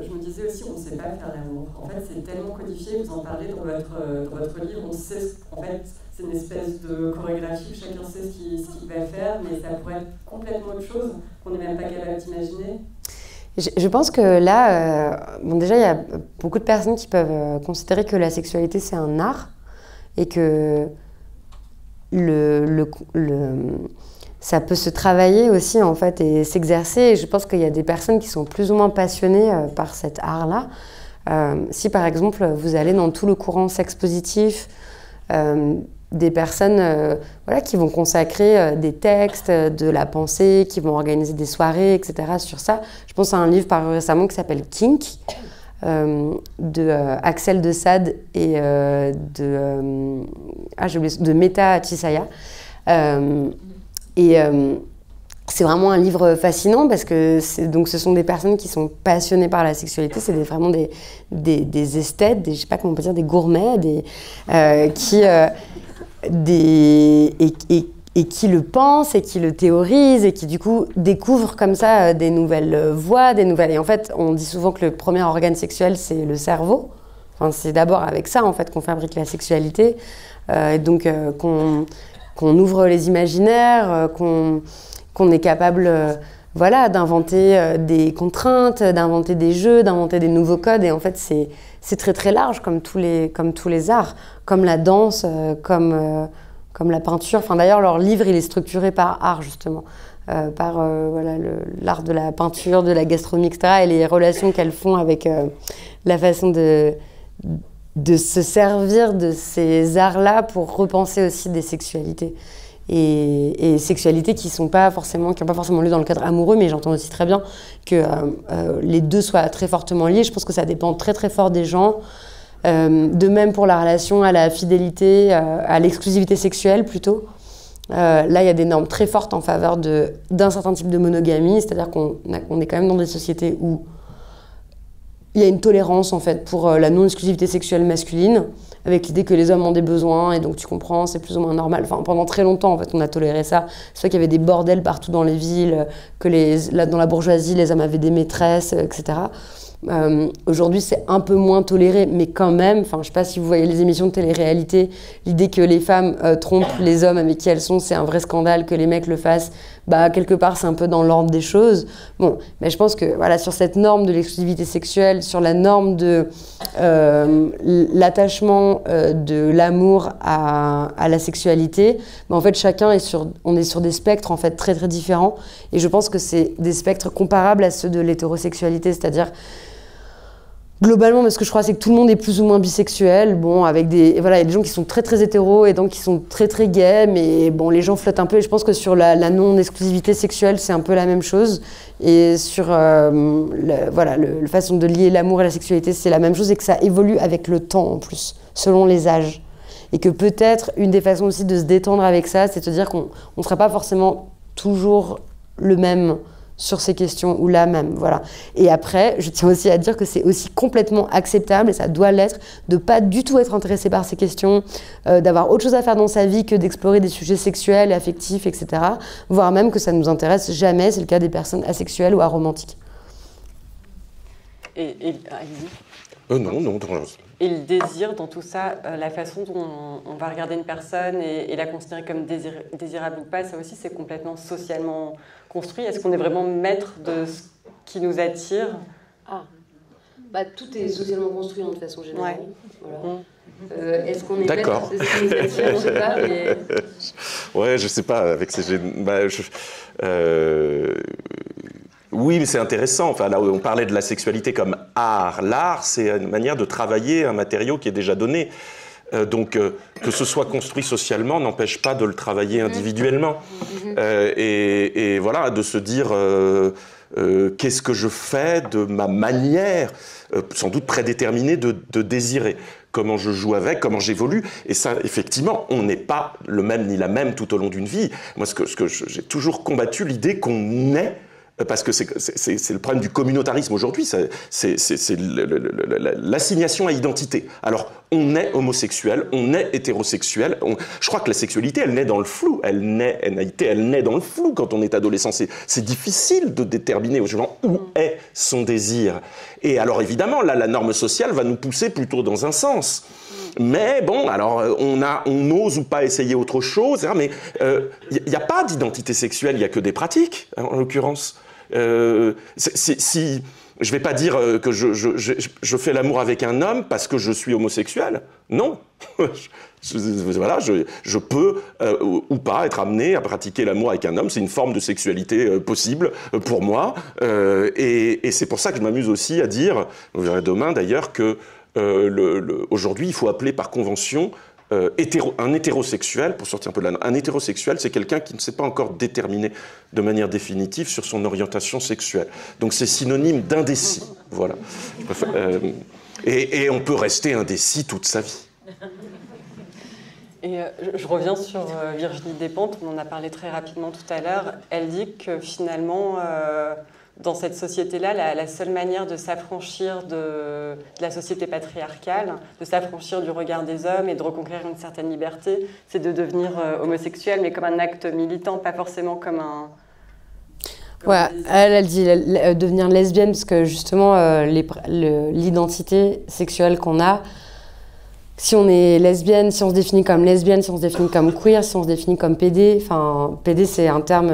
Je me disais aussi, on ne sait pas faire l'amour. En fait, c'est tellement codifié, vous en parlez dans votre livre, on sait, en fait, c'est une espèce de chorégraphie, chacun sait ce qu'il va faire, mais ça pourrait être complètement autre chose qu'on n'est même pas capable d'imaginer. Je pense que là, bon, déjà, il y a beaucoup de personnes qui peuvent considérer que la sexualité, c'est un art et que ça peut se travailler aussi, en fait, et s'exercer. Et je pense qu'il y a des personnes qui sont plus ou moins passionnées par cet art-là. Si, par exemple, vous allez dans tout le courant sexe positif, des personnes voilà, qui vont consacrer des textes, de la pensée, qui vont organiser des soirées, etc. sur ça. Je pense à un livre paru récemment qui s'appelle Kink, de Axel de Sade et de Meta Chisaya. C'est vraiment un livre fascinant parce que ce sont des personnes qui sont passionnées par la sexualité, c'est vraiment des esthètes, je sais pas comment on peut dire, des gourmets, qui le pensent et qui le théorisent et qui du coup découvrent comme ça des nouvelles voies, Et en fait, on dit souvent que le premier organe sexuel, c'est le cerveau. Enfin, c'est d'abord avec ça en fait qu'on fabrique la sexualité. Donc qu'on ouvre les imaginaires, qu'on est capable voilà, d'inventer des contraintes, d'inventer des jeux, d'inventer des nouveaux codes. Et en fait, c'est très très large comme tous les arts, comme la danse, comme la peinture. Enfin, d'ailleurs, leur livre, il est structuré par art, justement. Par voilà, l'art de la peinture, de la gastronomie, etc. Et les relations qu'elles font avec la façon de se servir de ces arts-là pour repenser aussi des sexualités. Et sexualités qui n'ont pas forcément lieu dans le cadre amoureux, mais j'entends aussi très bien que les deux soient très fortement liés. Je pense que ça dépend très très fort des gens. De même pour la relation à la fidélité, à l'exclusivité sexuelle plutôt. Là, il y a des normes très fortes en faveur d'un certain type de monogamie, c'est-à-dire qu'on est quand même dans des sociétés où il y a une tolérance en fait pour la non-exclusivité sexuelle masculine, avec l'idée que les hommes ont des besoins et donc tu comprends, c'est plus ou moins normal. Enfin, pendant très longtemps en fait, on a toléré ça. C'est vrai qu'il y avait des bordels partout dans les villes, que dans la bourgeoisie, les hommes avaient des maîtresses, etc. Aujourd'hui, c'est un peu moins toléré, mais quand même, je ne sais pas si vous voyez les émissions de télé-réalité, l'idée que les femmes trompent les hommes avec qui elles sont, c'est un vrai scandale, que les mecs le fassent, quelque part, c'est un peu dans l'ordre des choses. Bon, mais je pense que voilà, sur cette norme de l'exclusivité sexuelle, sur la norme de l'attachement de l'amour à la sexualité, en fait, on est sur des spectres en fait, très très différents, et je pense que c'est des spectres comparables à ceux de l'hétérosexualité, c'est-à-dire globalement, mais ce que je crois, c'est que tout le monde est plus ou moins bisexuel. Bon, avec il y a des gens qui sont très très hétéros et donc qui sont très très gays, mais bon, les gens flottent un peu. Et je pense que sur la non-exclusivité sexuelle, c'est un peu la même chose. Et sur la façon de lier l'amour et la sexualité, c'est la même chose et que ça évolue avec le temps en plus, selon les âges. Et que peut-être une des façons aussi de se détendre avec ça, c'est de se dire qu'on ne sera pas forcément toujours le même sur ces questions ou là même, voilà. Et après, je tiens aussi à dire que c'est aussi complètement acceptable, et ça doit l'être, de pas du tout être intéressé par ces questions, d'avoir autre chose à faire dans sa vie que d'explorer des sujets sexuels, affectifs, etc. Voire même que ça ne nous intéresse jamais, c'est le cas des personnes asexuelles ou aromantiques. Non. Et le désir dans tout ça, la façon dont on va regarder une personne et la considérer comme désirable ou pas, ça aussi c'est complètement socialement construit. Est-ce qu'on est vraiment maître de ce qui nous attire? Tout est socialement construit de façon générale. Ouais. Voilà. Est-ce qu'on est maître de ce qui nous attire? Je sais pas, mais... Ouais, je sais pas, avec ces... Oui, mais c'est intéressant. Enfin, là, on parlait de la sexualité comme art. L'art, c'est une manière de travailler un matériau qui est déjà donné. Donc, que ce soit construit socialement n'empêche pas de le travailler individuellement. Et voilà, de se dire qu'est-ce que je fais de ma manière, sans doute prédéterminée, de désirer. Comment je joue avec, comment j'évolue. Et ça, effectivement, on n'est pas le même ni la même tout au long d'une vie. Moi, j'ai toujours combattu l'idée qu'on est parce que c'est le problème du communautarisme aujourd'hui, c'est l'assignation à identité. Alors, on est homosexuel, on est hétérosexuel, je crois que la sexualité, elle naît dans le flou, elle naît dans le flou quand on est adolescent. C'est difficile de déterminer aux gens où est son désir. Et alors, évidemment, là, la norme sociale va nous pousser plutôt dans un sens. Mais bon, alors on n'ose ou pas essayer autre chose, mais il n'y a pas d'identité sexuelle, il n'y a que des pratiques, en l'occurrence. Je ne vais pas dire que je fais l'amour avec un homme parce que je suis homosexuel. Non. Voilà, je peux ou pas être amené à pratiquer l'amour avec un homme. C'est une forme de sexualité possible pour moi. Et c'est pour ça que je m'amuse aussi à dire, vous verrez demain d'ailleurs, que aujourd'hui, il faut appeler par convention un hétérosexuel, pour sortir un peu de là. Un hétérosexuel, c'est quelqu'un qui ne s'est pas encore déterminé de manière définitive sur son orientation sexuelle. Donc c'est synonyme d'indécis. Voilà. Et on peut rester indécis toute sa vie. Et je reviens sur Virginie Despentes, on en a parlé très rapidement tout à l'heure. Elle dit que finalement, dans cette société-là, la seule manière de s'affranchir de la société patriarcale, de s'affranchir du regard des hommes et de reconquérir une certaine liberté, c'est de devenir homosexuel, mais comme un acte militant, pas forcément comme un... Ouais, elle dit devenir lesbienne, parce que justement, l'identité sexuelle qu'on a, si on est lesbienne, si on se définit comme lesbienne, si on se définit comme queer, si on se définit comme PD, enfin, PD c'est un terme,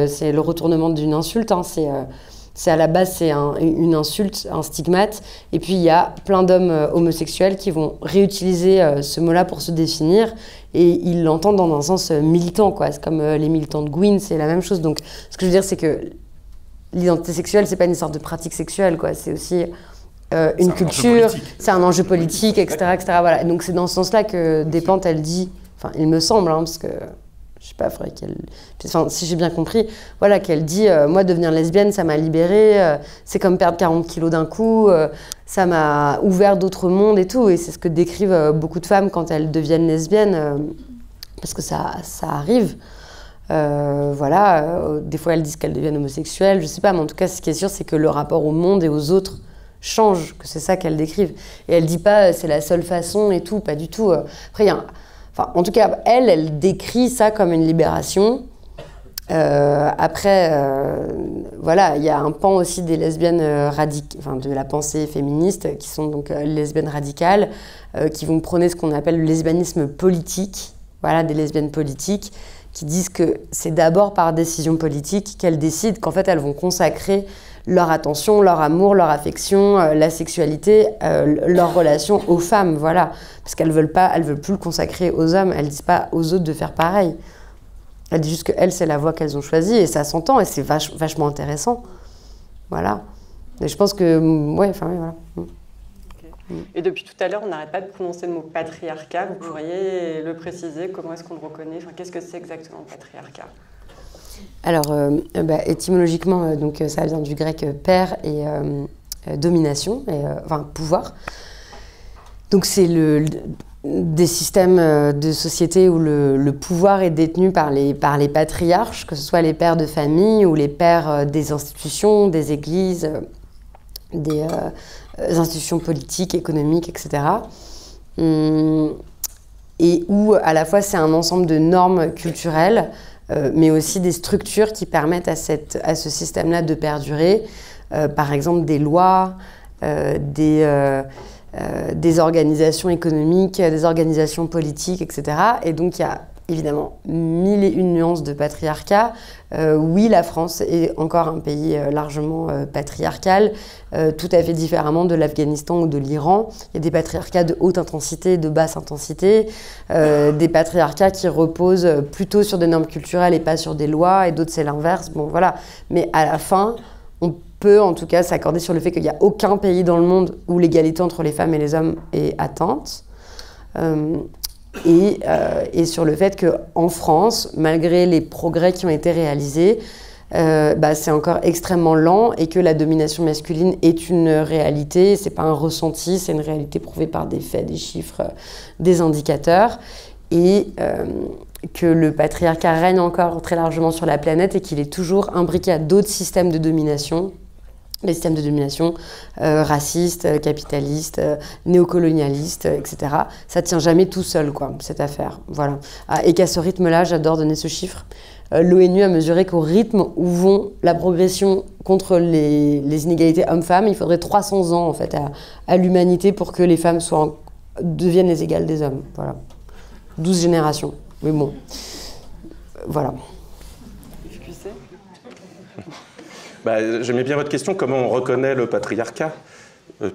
c'est le retournement d'une insulte, hein, c'est à la base c'est une insulte, un stigmate, et puis il y a plein d'hommes homosexuels qui vont réutiliser ce mot-là pour se définir, et ils l'entendent dans un sens militant, quoi. C'est comme les militants de Gwyn, c'est la même chose. Donc ce que je veux dire, c'est que l'identité sexuelle, c'est pas une sorte de pratique sexuelle, quoi. C'est aussi une culture, c'est un enjeu politique, etc., etc. Voilà. Donc c'est dans ce sens-là que Despentes, elle dit, enfin il me semble, hein, parce que je sais pas, faudrait qu'elle, enfin, si j'ai bien compris, voilà, qu'elle dit, moi devenir lesbienne, ça m'a libérée, c'est comme perdre 40 kilos d'un coup, ça m'a ouvert d'autres mondes et tout, et c'est ce que décrivent beaucoup de femmes quand elles deviennent lesbiennes, parce que ça arrive. Voilà, des fois elles disent qu'elles deviennent homosexuelles, je sais pas, mais en tout cas ce qui est sûr, c'est que le rapport au monde et aux autres change, que c'est ça qu'elle décrive. Et elle dit pas c'est la seule façon et tout, pas du tout. Après, enfin, en tout cas, elle décrit ça comme une libération. Après, voilà, il y a un pan aussi des lesbiennes enfin, de la pensée féministe, qui sont donc lesbiennes radicales, qui vont prôner ce qu'on appelle le lesbianisme politique. Voilà, des lesbiennes politiques qui disent que c'est d'abord par décision politique qu'elles décident qu'en fait elles vont consacrer leur attention, leur amour, leur affection, la sexualité, leur relation aux femmes, voilà. Parce qu'elles veulent plus le consacrer aux hommes, elles disent pas aux autres de faire pareil. Elles disent juste qu'elles, c'est la voie qu'elles ont choisie, et ça s'entend, et c'est vachement intéressant. Voilà. Et je pense que, ouais, enfin, oui, voilà. Okay. Et depuis tout à l'heure, on n'arrête pas de prononcer le mot patriarcat. Vous pourriez le préciser, comment est-ce qu'on le reconnaît, enfin, qu'est-ce que c'est exactement le patriarcat? Alors, étymologiquement, donc, ça vient du grec père et domination, enfin pouvoir. Donc c'est des systèmes de société où le pouvoir est détenu par les patriarches, que ce soit les pères de famille ou les pères des institutions, des églises, des institutions politiques, économiques, etc. Et où à la fois c'est un ensemble de normes culturelles, mais aussi des structures qui permettent à ce système-là de perdurer. Par exemple, des lois, des organisations économiques, des organisations politiques, etc. Et donc, il y a évidemment 1001 nuances de patriarcat. Oui, la France est encore un pays largement patriarcal, tout à fait différemment de l'Afghanistan ou de l'Iran. Il y a des patriarcats de haute intensité, de basse intensité, des patriarcats qui reposent plutôt sur des normes culturelles et pas sur des lois, et d'autres c'est l'inverse. Bon, voilà. Mais à la fin, on peut en tout cas s'accorder sur le fait qu'il n'y a aucun pays dans le monde où l'égalité entre les femmes et les hommes est atteinte. Et sur le fait qu'en France, malgré les progrès qui ont été réalisés, c'est encore extrêmement lent, et que la domination masculine est une réalité, c'est pas un ressenti, c'est une réalité prouvée par des faits, des chiffres, des indicateurs. Et que le patriarcat règne encore très largement sur la planète et qu'il est toujours imbriqué à d'autres systèmes de domination. Les systèmes de domination racistes, capitalistes, néocolonialistes, etc. Ça tient jamais tout seul, quoi, cette affaire. Voilà. Et qu'à ce rythme-là, j'adore donner ce chiffre, l'ONU a mesuré qu'au rythme où vont la progression contre les inégalités hommes-femmes, il faudrait 300 ans en fait, à l'humanité pour que les femmes deviennent les égales des hommes. Voilà. 12 générations. Mais bon, voilà. Bah, j'aimais bien votre question, comment on reconnaît le patriarcat,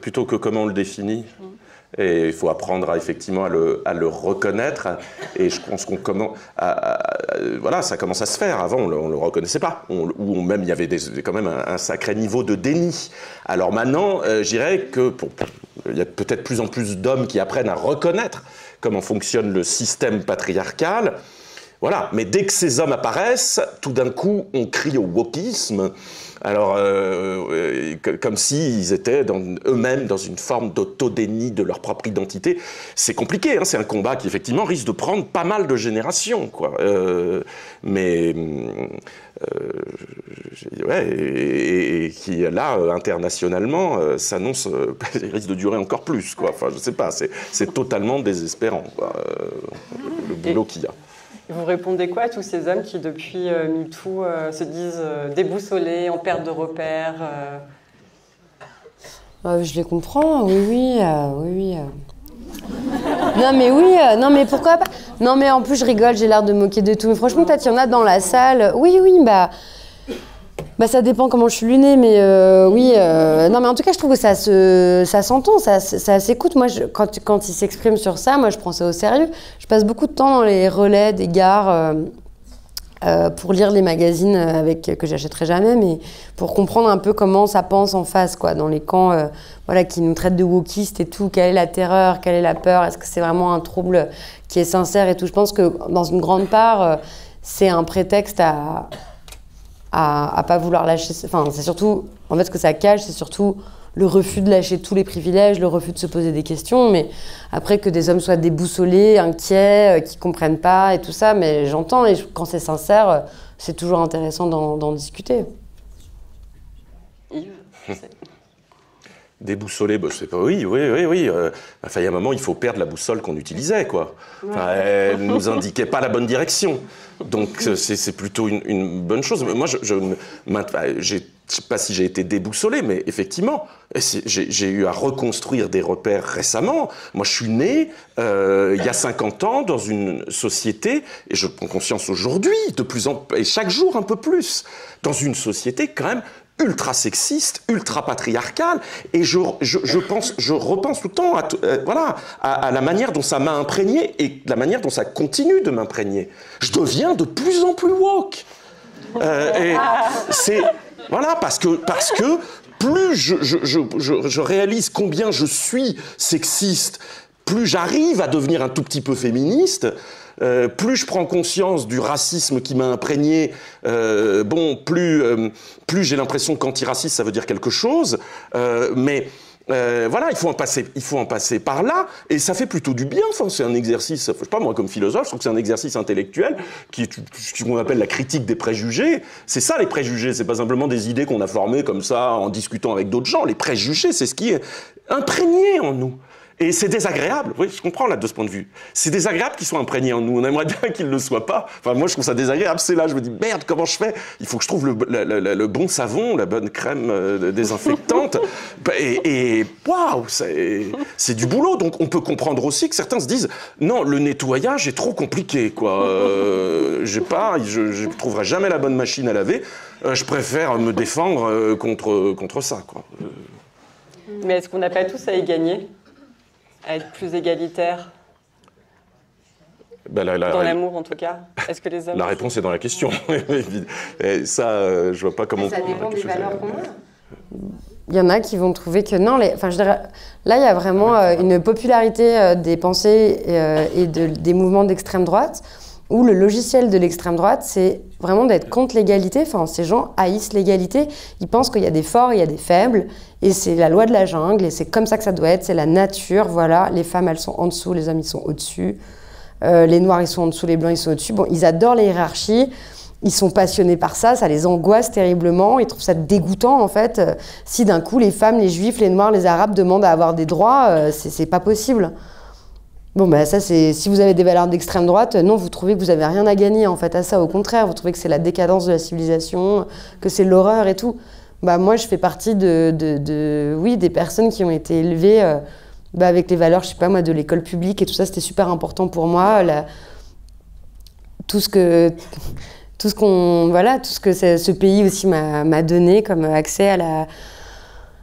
plutôt que comment on le définit. Et il faut apprendre effectivement à le reconnaître. Et je pense qu'on commence voilà, ça commence à se faire. Avant, on ne le reconnaissait pas. Ou même, il y avait quand même un sacré niveau de déni. Alors maintenant, je dirais il y a peut-être plus en plus d'hommes qui apprennent à reconnaître comment fonctionne le système patriarcal. Voilà, mais dès que ces hommes apparaissent, tout d'un coup, on crie au wokisme. Alors, comme s'ils étaient eux-mêmes dans une forme d'autodéni de leur propre identité. C'est compliqué, hein, c'est un combat qui, effectivement, risque de prendre pas mal de générations, quoi. Et qui, là, internationalement, s'annonce, risque de durer encore plus, quoi. Enfin, je sais pas, c'est totalement désespérant, quoi, le boulot qu'il y a. Vous répondez quoi à tous ces hommes qui, depuis MeToo, se disent déboussolés, en perte de repères Je les comprends, oui. Non mais pourquoi pas? Non mais en plus je rigole, j'ai l'air de moquer de tout. Mais franchement, peut-être il y en a dans la salle. Oui, bah ça dépend comment je suis lunée, mais non mais en tout cas je trouve que ça s'entend, ça s'écoute. Moi quand ils s'expriment sur ça, moi je prends ça au sérieux. Je passe beaucoup de temps dans les relais des gares pour lire les magazines que j'achèterai jamais, mais pour comprendre un peu comment ça pense en face, quoi, dans les camps voilà, qui nous traitent de wokistes et tout. Quelle est la terreur, quelle est la peur, est-ce que c'est vraiment un trouble qui est sincère et tout. Je pense que dans une grande part c'est un prétexte à pas vouloir lâcher. Enfin, c'est surtout, en fait, ce que ça cache, c'est surtout le refus de lâcher tous les privilèges, le refus de se poser des questions. Mais après, que des hommes soient déboussolés, inquiets, qui comprennent pas et tout ça, mais j'entends. Et quand c'est sincère, c'est toujours intéressant d'en discuter. Yves, Déboussolé, bah, c'est pas oui. Enfin, il y a un moment, il faut perdre la boussole qu'on utilisait, quoi. Enfin, elle ne nous indiquait pas la bonne direction. Donc, c'est plutôt une bonne chose. Moi, je ne sais pas si j'ai été déboussolé, mais effectivement, j'ai eu à reconstruire des repères récemment. Moi, je suis né il y a 50 ans dans une société, et je prends conscience aujourd'hui, et chaque jour un peu plus, dans une société quand même ultra sexiste, ultra patriarcale, et je repense tout le temps à la manière dont ça m'a imprégné et la manière dont ça continue de m'imprégner. Je deviens de plus en plus woke. Et c'est voilà parce que plus je réalise combien je suis sexiste, plus j'arrive à devenir un tout petit peu féministe. Plus je prends conscience du racisme qui m'a imprégné, plus j'ai l'impression qu'antiraciste, ça veut dire quelque chose. Voilà, il faut en passer par là, et ça fait plutôt du bien. Enfin, c'est un exercice, je sais pas moi, comme philosophe, je trouve que c'est un exercice intellectuel qu'on appelle la critique des préjugés. C'est ça les préjugés, c'est pas simplement des idées qu'on a formées comme ça en discutant avec d'autres gens. Les préjugés, c'est ce qui est imprégné en nous. Et c'est désagréable, oui, je comprends là de ce point de vue. C'est désagréable qu'ils soient imprégnés en nous, on aimerait bien qu'ils ne le soient pas. Enfin, moi je trouve ça désagréable, c'est là, je me dis merde, comment je fais? Il faut que je trouve le bon savon, la bonne crème désinfectante. Et waouh, c'est du boulot. Donc on peut comprendre aussi que certains se disent non, le nettoyage est trop compliqué, quoi. Je trouverai jamais la bonne machine à laver. Je préfère me défendre contre ça, quoi. Mais est-ce qu'on n'a pas tous à y gagner? À être plus égalitaire dans l'amour, en tout cas. Est-ce que les hommes... La réponse est dans la question. Et ça, je vois pas comment... Ça dépend des valeurs qu'on a. Il y en a qui vont trouver que non... Enfin, je dirais, là, il y a vraiment une popularité des pensées et des mouvements d'extrême droite où le logiciel de l'extrême droite, c'est vraiment d'être contre l'égalité. Enfin, ces gens haïssent l'égalité. Ils pensent qu'il y a des forts, il y a des faibles, et c'est la loi de la jungle, et c'est comme ça que ça doit être, c'est la nature, voilà. Les femmes, elles sont en dessous, les hommes, ils sont au-dessus. les noirs ils sont en dessous, les blancs ils sont au-dessus. Bon, ils adorent les hiérarchies, ils sont passionnés par ça, ça les angoisse terriblement, ils trouvent ça dégoûtant en fait. Si d'un coup les femmes, les juifs, les noirs, les arabes demandent à avoir des droits, c'est pas possible. Bon, bah ça, c'est si vous avez des valeurs d'extrême droite, non, vous trouvez que vous avez rien à gagner en fait à ça. Au contraire, vous trouvez que c'est la décadence de la civilisation, que c'est l'horreur et tout. Bah moi, je fais partie oui, des personnes qui ont été élevées avec les valeurs, je sais pas moi, de l'école publique et tout ça. C'était super important pour moi. Tout ce que ce pays aussi m'a donné comme accès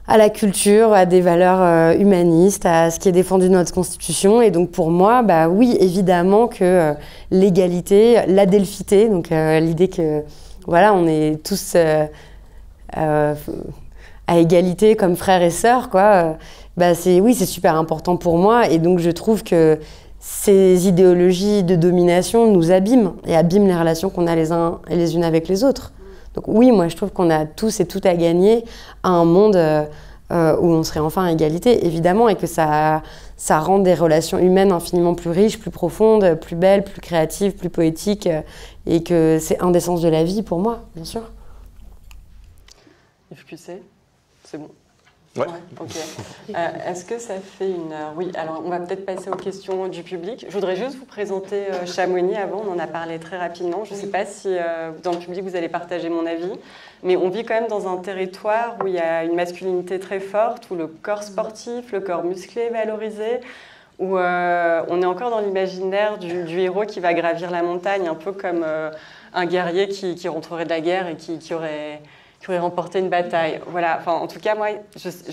à la culture, à des valeurs humanistes, à ce qui est défendu dans notre Constitution. Et donc pour moi, bah oui, évidemment que l'égalité, l'adelphité, donc l'idée que voilà, on est tous à égalité comme frères et sœurs, quoi. Bah c'est super important pour moi. Et donc je trouve que ces idéologies de domination nous abîment et abîment les relations qu'on a les uns et les unes avec les autres. Donc oui, moi je trouve qu'on a tous et toutes à gagner à un monde où on serait enfin à égalité, évidemment, et que ça rend des relations humaines infiniment plus riches, plus profondes, plus belles, plus créatives, plus poétiques, et que c'est un des sens de la vie pour moi, bien sûr. Yves Pucet, c'est bon. Ouais. Ok. Est-ce que ça fait une heure? Oui, alors on va peut-être passer aux questions du public. Je voudrais juste vous présenter Chamonix avant, on en a parlé très rapidement. Je ne sais pas si dans le public vous allez partager mon avis, mais on vit quand même dans un territoire où il y a une masculinité très forte, où le corps sportif, le corps musclé est valorisé, où on est encore dans l'imaginaire du héros qui va gravir la montagne, un peu comme un guerrier qui rentrerait de la guerre et qui aurait remporté une bataille. Voilà. Enfin, en tout cas, moi,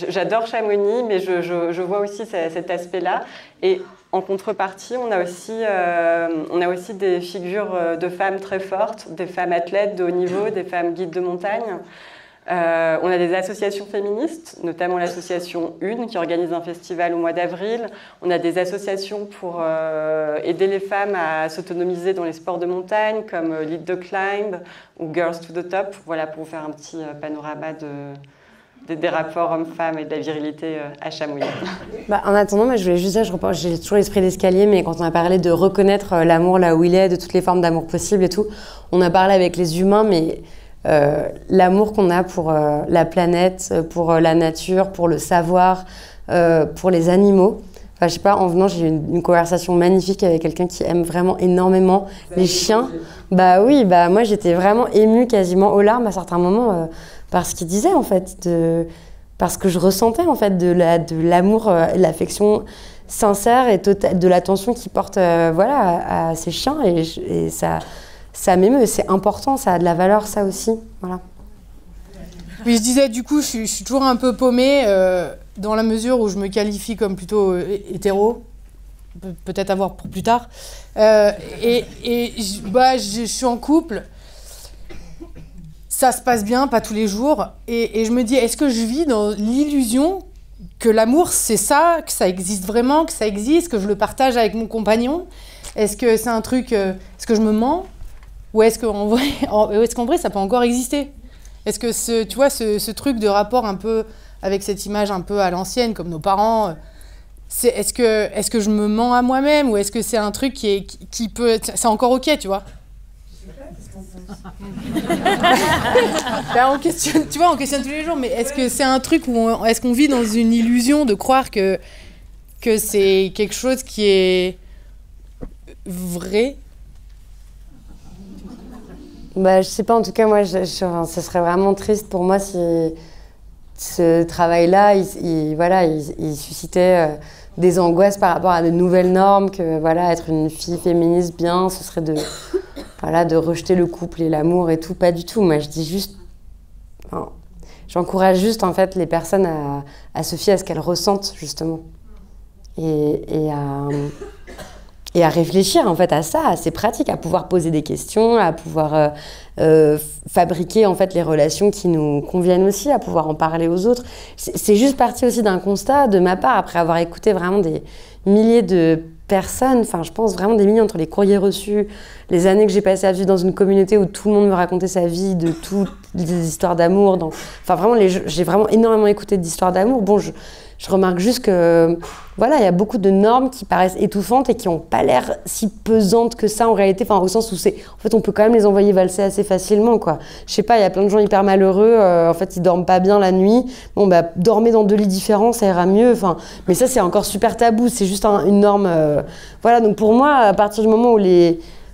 j'adore Chamonix, mais je vois aussi cet aspect-là. Et en contrepartie, on a aussi des figures de femmes très fortes, des femmes athlètes de haut niveau, des femmes guides de montagne. On a des associations féministes, notamment l'association Une, qui organise un festival au mois d'avril. On a des associations pour aider les femmes à s'autonomiser dans les sports de montagne, comme Lead the Climb ou Girls to the Top. Voilà, pour vous faire un petit panorama des rapports hommes-femmes et de la virilité à Chamonix. En attendant, moi, je voulais juste dire, j'ai toujours l'esprit d'escalier, mais quand on a parlé de reconnaître l'amour là où il est, de toutes les formes d'amour possibles et tout, on a parlé avec les humains, mais l'amour qu'on a pour la planète, pour la nature, pour le savoir, pour les animaux. Enfin, je sais pas, en venant, j'ai eu une conversation magnifique avec quelqu'un qui aime vraiment énormément les chiens. Bah oui, moi j'étais vraiment émue quasiment aux larmes à certains moments par ce qu'il disait en fait, parce que je ressentais en fait de l'amour, de l'affection sincère et totale, de l'attention qu'il porte à ces chiens et ça m'émeut, c'est important, ça a de la valeur, ça aussi. Voilà. Oui, je disais, du coup, je suis toujours un peu paumée dans la mesure où je me qualifie comme plutôt hétéro, peut-être à voir pour plus tard. Je suis en couple, ça se passe bien, pas tous les jours, et je me dis, est-ce que je vis dans l'illusion que l'amour, c'est ça, que ça existe vraiment, que ça existe, que je le partage avec mon compagnon? Est-ce que c'est un truc, est-ce que je me mens? Ou est-ce qu'en vrai, ça peut encore exister? Est-ce que ce truc de rapport un peu avec cette image un peu à l'ancienne, comme nos parents, est-ce que je me mens à moi-même ou est-ce que c'est un truc qui peut... C'est encore OK, tu vois? On questionne tous les jours, mais est-ce que c'est un truc où est-ce qu'on vit dans une illusion de croire que c'est quelque chose qui est vrai? Je sais pas, en tout cas, moi, ce serait vraiment triste pour moi si ce travail-là, il suscitait des angoisses par rapport à de nouvelles normes, que être une fille féministe bien, ce serait de rejeter le couple et l'amour et tout, pas du tout. Moi, je dis juste... j'encourage juste, en fait, les personnes à se fier à ce qu'elles ressentent, justement. Et à réfléchir en fait à ça, à ces pratiques, à pouvoir poser des questions, à pouvoir fabriquer en fait les relations qui nous conviennent aussi, à pouvoir en parler aux autres. C'est juste parti aussi d'un constat de ma part, après avoir écouté vraiment des milliers de personnes, enfin je pense vraiment des milliers entre les courriers reçus, les années que j'ai passées à vivre dans une communauté où tout le monde me racontait sa vie, de toutes les histoires d'amour. Enfin vraiment, j'ai vraiment énormément écouté d'histoires d'amour. Bon, je Je remarque juste que, voilà, il y a beaucoup de normes qui paraissent étouffantes et qui n'ont pas l'air si pesantes que ça en réalité, enfin, au sens où en fait, on peut quand même les envoyer valser assez facilement, quoi. Je sais pas, il y a plein de gens hyper malheureux, en fait, ils dorment pas bien la nuit. Bon, bah, dormez dans 2 lits différents, ça ira mieux, enfin, mais ça, c'est encore super tabou, c'est juste une norme, voilà, donc pour moi, à partir du moment où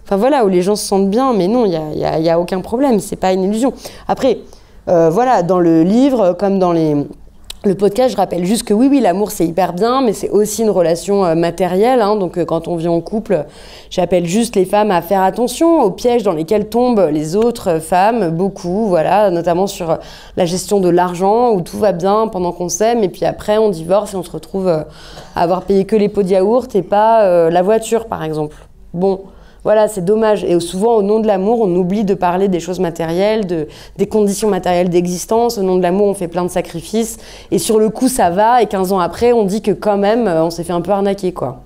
enfin voilà, où les gens se sentent bien, mais non, il y a aucun problème, c'est pas une illusion. Après, voilà, dans le livre, comme dans le podcast, je rappelle juste que oui, l'amour c'est hyper bien, mais c'est aussi une relation matérielle, hein, donc quand on vit en couple, j'appelle juste les femmes à faire attention aux pièges dans lesquels tombent les autres femmes, beaucoup, voilà, notamment sur la gestion de l'argent, où tout va bien pendant qu'on s'aime, et puis après on divorce et on se retrouve à avoir payé que les pots de yaourt et pas la voiture, par exemple. Bon, voilà, c'est dommage. Et souvent, au nom de l'amour, on oublie de parler des choses matérielles, des conditions matérielles d'existence. Au nom de l'amour, on fait plein de sacrifices. Et sur le coup, ça va. Et 15 ans après, on dit que quand même, on s'est fait un peu arnaquer, quoi.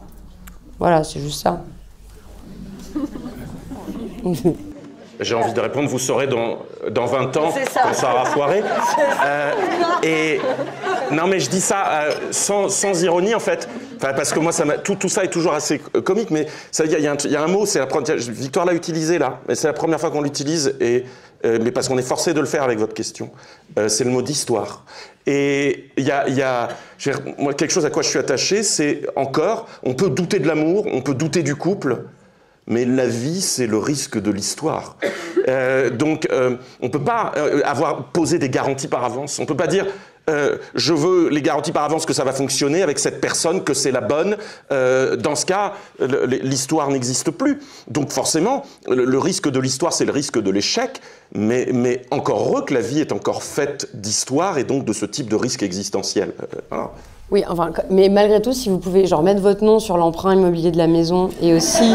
Voilà, c'est juste ça. J'ai envie de répondre, vous saurez dans 20 ans quand ça aura foiré. Non, mais je dis ça sans ironie, en fait. Enfin, parce que moi, tout ça est toujours assez comique, mais il y a un mot, Victoire l'a utilisé là, mais c'est la première fois qu'on l'utilise, mais parce qu'on est forcé de le faire avec votre question. C'est le mot d'histoire. Et il y a moi, quelque chose à quoi je suis attaché, c'est encore, on peut douter de l'amour, on peut douter du couple, mais la vie, c'est le risque de l'histoire. Donc, on ne peut pas avoir posé des garanties par avance. On ne peut pas dire, je veux les garanties par avance que ça va fonctionner avec cette personne, que c'est la bonne. Dans ce cas, l'histoire n'existe plus. Donc, forcément, le risque de l'histoire, c'est le risque de l'échec. Mais encore heureux que la vie est encore faite d'histoire et donc de ce type de risque existentiel. Voilà. Oui, enfin, mais malgré tout, si vous pouvez mettre votre nom sur l'emprunt immobilier de la maison et aussi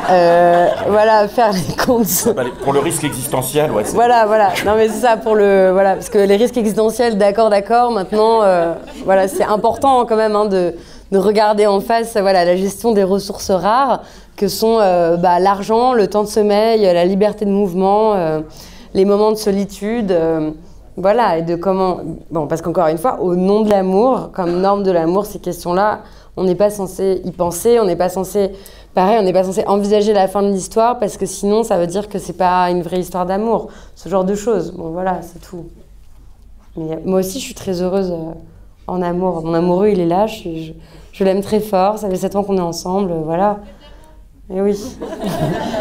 voilà, faire les comptes. Pour le risque existentiel, ouais. Voilà. Non, mais c'est ça pour voilà, parce que les risques existentiels, d'accord. Maintenant, voilà, c'est important quand même de regarder en face, voilà, la gestion des ressources rares que sont l'argent, le temps de sommeil, la liberté de mouvement, les moments de solitude. Voilà, et de comment... Bon, parce qu'encore une fois, au nom de l'amour, comme norme de l'amour, ces questions-là, on n'est pas censé y penser, on n'est pas censé... Pareil, on n'est pas censé envisager la fin de l'histoire, parce que sinon, ça veut dire que c'est pas une vraie histoire d'amour. Ce genre de choses. Bon, voilà, c'est tout. Mais moi aussi, je suis très heureuse en amour. Mon amoureux, il est là, je l'aime très fort, ça fait 7 ans qu'on est ensemble, voilà. Et oui.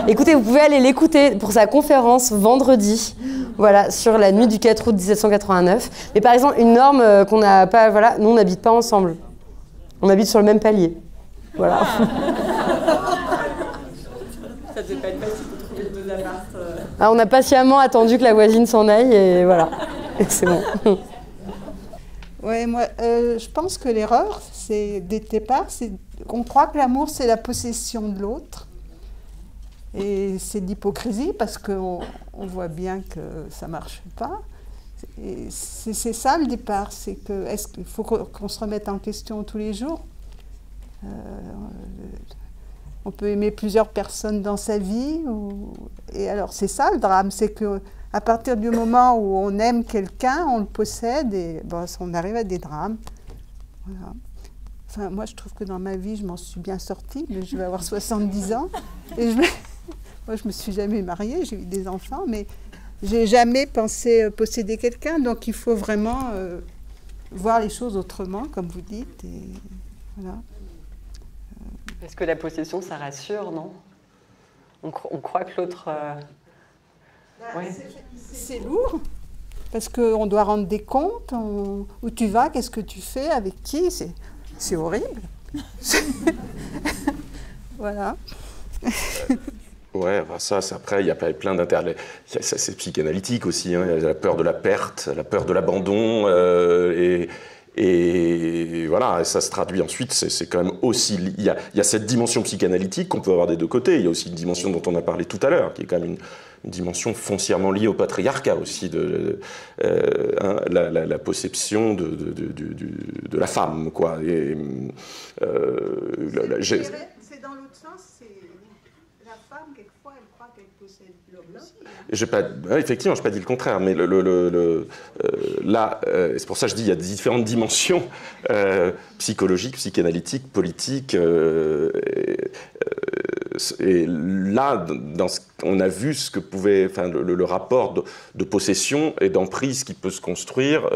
Écoutez, vous pouvez aller l'écouter pour sa conférence vendredi, voilà, sur la nuit du 4 août 1789. Mais par exemple, une norme qu'on n'a pas, voilà, nous on n'habite pas ensemble. On habite sur le même palier. Voilà. Ça devait pas être facile de trouver 2 apparts. On a patiemment attendu que la voisine s'en aille et voilà. Et c'est bon. Ouais, moi, je pense que l'erreur, c'est dès le départ, c'est qu'on croit que l'amour, c'est la possession de l'autre. Et c'est de l'hypocrisie parce qu'on voit bien que ça ne marche pas. Et c'est ça le départ, c'est que est-ce qu'il faut qu'on se remette en question tous les jours. On peut aimer plusieurs personnes dans sa vie. Et alors c'est ça le drame, c'est qu'à partir du moment où on aime quelqu'un, on le possède et on arrive à des drames. Voilà. Enfin, moi je trouve que dans ma vie je m'en suis bien sortie, mais je vais avoir 70 ans. Et moi je me suis jamais mariée, j'ai eu des enfants, mais j'ai jamais pensé posséder quelqu'un. Donc il faut vraiment voir les choses autrement, comme vous dites. Et voilà. Parce que la possession, ça rassure, non ? On croit que l'autre... Ouais. C'est lourd, parce qu'on doit rendre des comptes. Où tu vas, qu'est-ce que tu fais, avec qui ? C'est horrible. Voilà. Ouais, ça, après, il y a plein d'intérêts. C'est psychanalytique aussi, hein. Il y a la peur de la perte, la peur de l'abandon, et voilà, et ça se traduit ensuite, c'est quand même aussi... Il y a cette dimension psychanalytique qu'on peut avoir des deux côtés. Il y a aussi une dimension dont on a parlé tout à l'heure, qui est quand même une dimension foncièrement liée au patriarcat aussi, la possession de la femme, quoi. Et, c'est dans l'autre sens, c'est la femme, quelquefois, elle croit Effectivement, je n'ai pas dit le contraire, mais là, c'est pour ça que je dis qu'il y a différentes dimensions psychologiques, psychanalytiques, politiques. Et là, on a vu ce que pouvait, enfin, le rapport de possession et d'emprise qui peut se construire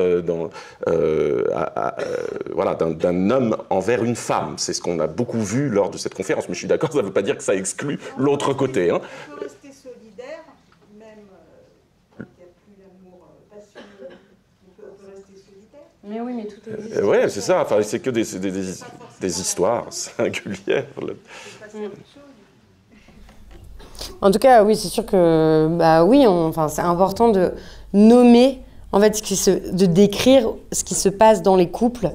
voilà, d'un homme envers une femme. C'est ce qu'on a beaucoup vu lors de cette conférence. Mais je suis d'accord, ça ne veut pas dire que ça exclut l'autre côté. Hein. On peut rester solidaire, même quand il n'y a plus l'amour passionnel, on peut rester solidaire. Mais oui, mais tout est... Oui, c'est ça. Enfin, c'est que des histoires singulières. En tout cas, oui, c'est sûr que, bah oui, enfin, c'est important de nommer, en fait, de décrire ce qui se passe dans les couples,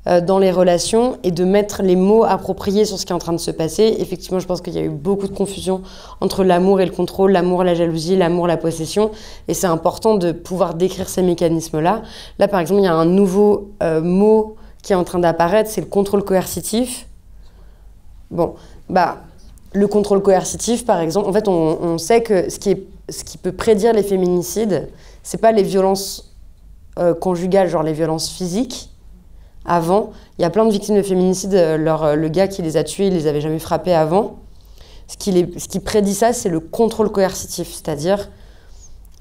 dans les relations, et de mettre les mots appropriés sur ce qui est en train de se passer. Effectivement, je pense qu'il y a eu beaucoup de confusion entre l'amour et le contrôle, l'amour, la jalousie, l'amour, la possession, et c'est important de pouvoir décrire ces mécanismes-là. Là, par exemple, il y a un nouveau mot qui est en train d'apparaître, c'est le contrôle coercitif. Bon, bah... Le contrôle coercitif, par exemple, en fait, on sait que ce qui peut prédire les féminicides, c'est pas les violences conjugales, genre les violences physiques. Avant, il y a plein de victimes de féminicide, le gars qui les a tués, il les avait jamais frappés avant. Ce qui prédit ça, c'est le contrôle coercitif, c'est-à-dire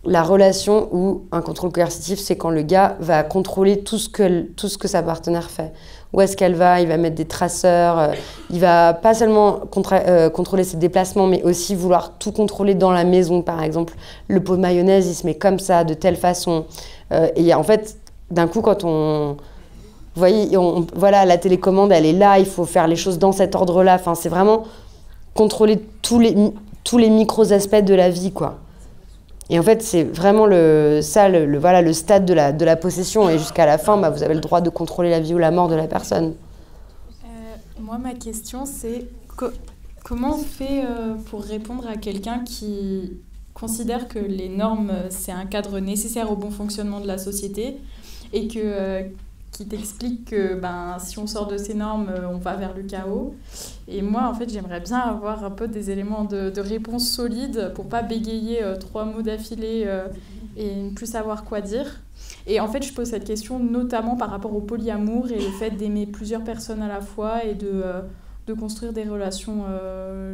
la relation où un contrôle coercitif, c'est quand le gars va contrôler tout ce que sa partenaire fait. Où est-ce qu'elle va, il va mettre des traceurs, il va pas seulement contrôler ses déplacements, mais aussi vouloir tout contrôler dans la maison, par exemple. Le pot de mayonnaise, il se met comme ça, de telle façon. Et en fait, d'un coup, quand vous voyez, voilà, la télécommande, elle est là, il faut faire les choses dans cet ordre-là. Enfin, c'est vraiment contrôler tous les micros aspects de la vie, quoi. Et en fait, c'est vraiment le stade de la possession. Et jusqu'à la fin, bah, vous avez le droit de contrôler la vie ou la mort de la personne. Moi, ma question, c'est comment on fait pour répondre à quelqu'un qui considère que les normes, c'est un cadre nécessaire au bon fonctionnement de la société et qui t'explique que si on sort de ces normes, on va vers le chaos. Et moi, en fait, j'aimerais bien avoir un peu des éléments de réponse solides pour pas bégayer 3 mots d'affilée et ne plus savoir quoi dire. Et en fait, je pose cette question notamment par rapport au polyamour et le fait d'aimer plusieurs personnes à la fois et de construire des relations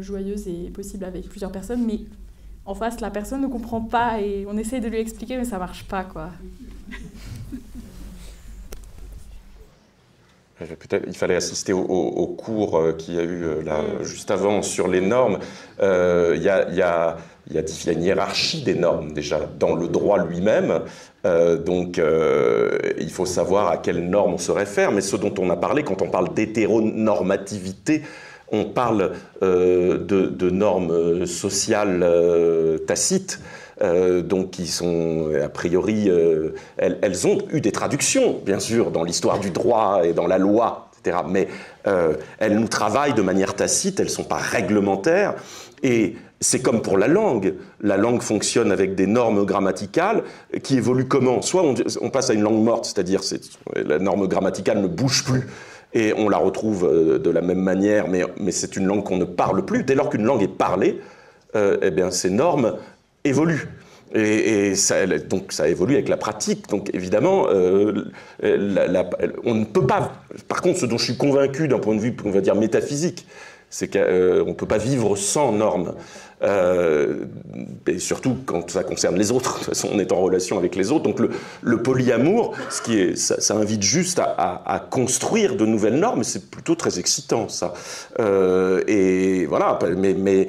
joyeuses et possibles avec plusieurs personnes. Mais en face, la personne ne comprend pas et on essaie de lui expliquer, mais ça marche pas, quoi. Peut-être il fallait assister au cours qu'il y a eu là, juste avant sur les normes. Il y a une hiérarchie des normes déjà dans le droit lui-même. Donc il faut savoir à quelles normes on se réfère. Mais ce dont on a parlé, quand on parle d'hétéronormativité, on parle de normes sociales tacites. Donc qui sont a priori, elles ont eu des traductions bien sûr dans l'histoire du droit et dans la loi, etc. Mais elles nous travaillent de manière tacite, elles ne sont pas réglementaires. Et c'est comme pour la langue fonctionne avec des normes grammaticales qui évoluent comment ? Soit on passe à une langue morte, c'est-à-dire la norme grammaticale ne bouge plus. Et on la retrouve de la même manière, mais c'est une langue qu'on ne parle plus. Dès lors qu'une langue est parlée, eh bien ces normes évolue. Et donc ça évolue avec la pratique. Donc évidemment, on ne peut pas... Par contre, ce dont je suis convaincu d'un point de vue, on va dire, métaphysique, c'est qu'on ne peut pas vivre sans normes. Et surtout quand ça concerne les autres. De toute façon, on est en relation avec les autres. Donc le polyamour, ça invite juste à construire de nouvelles normes. C'est plutôt très excitant, ça. Et voilà, mais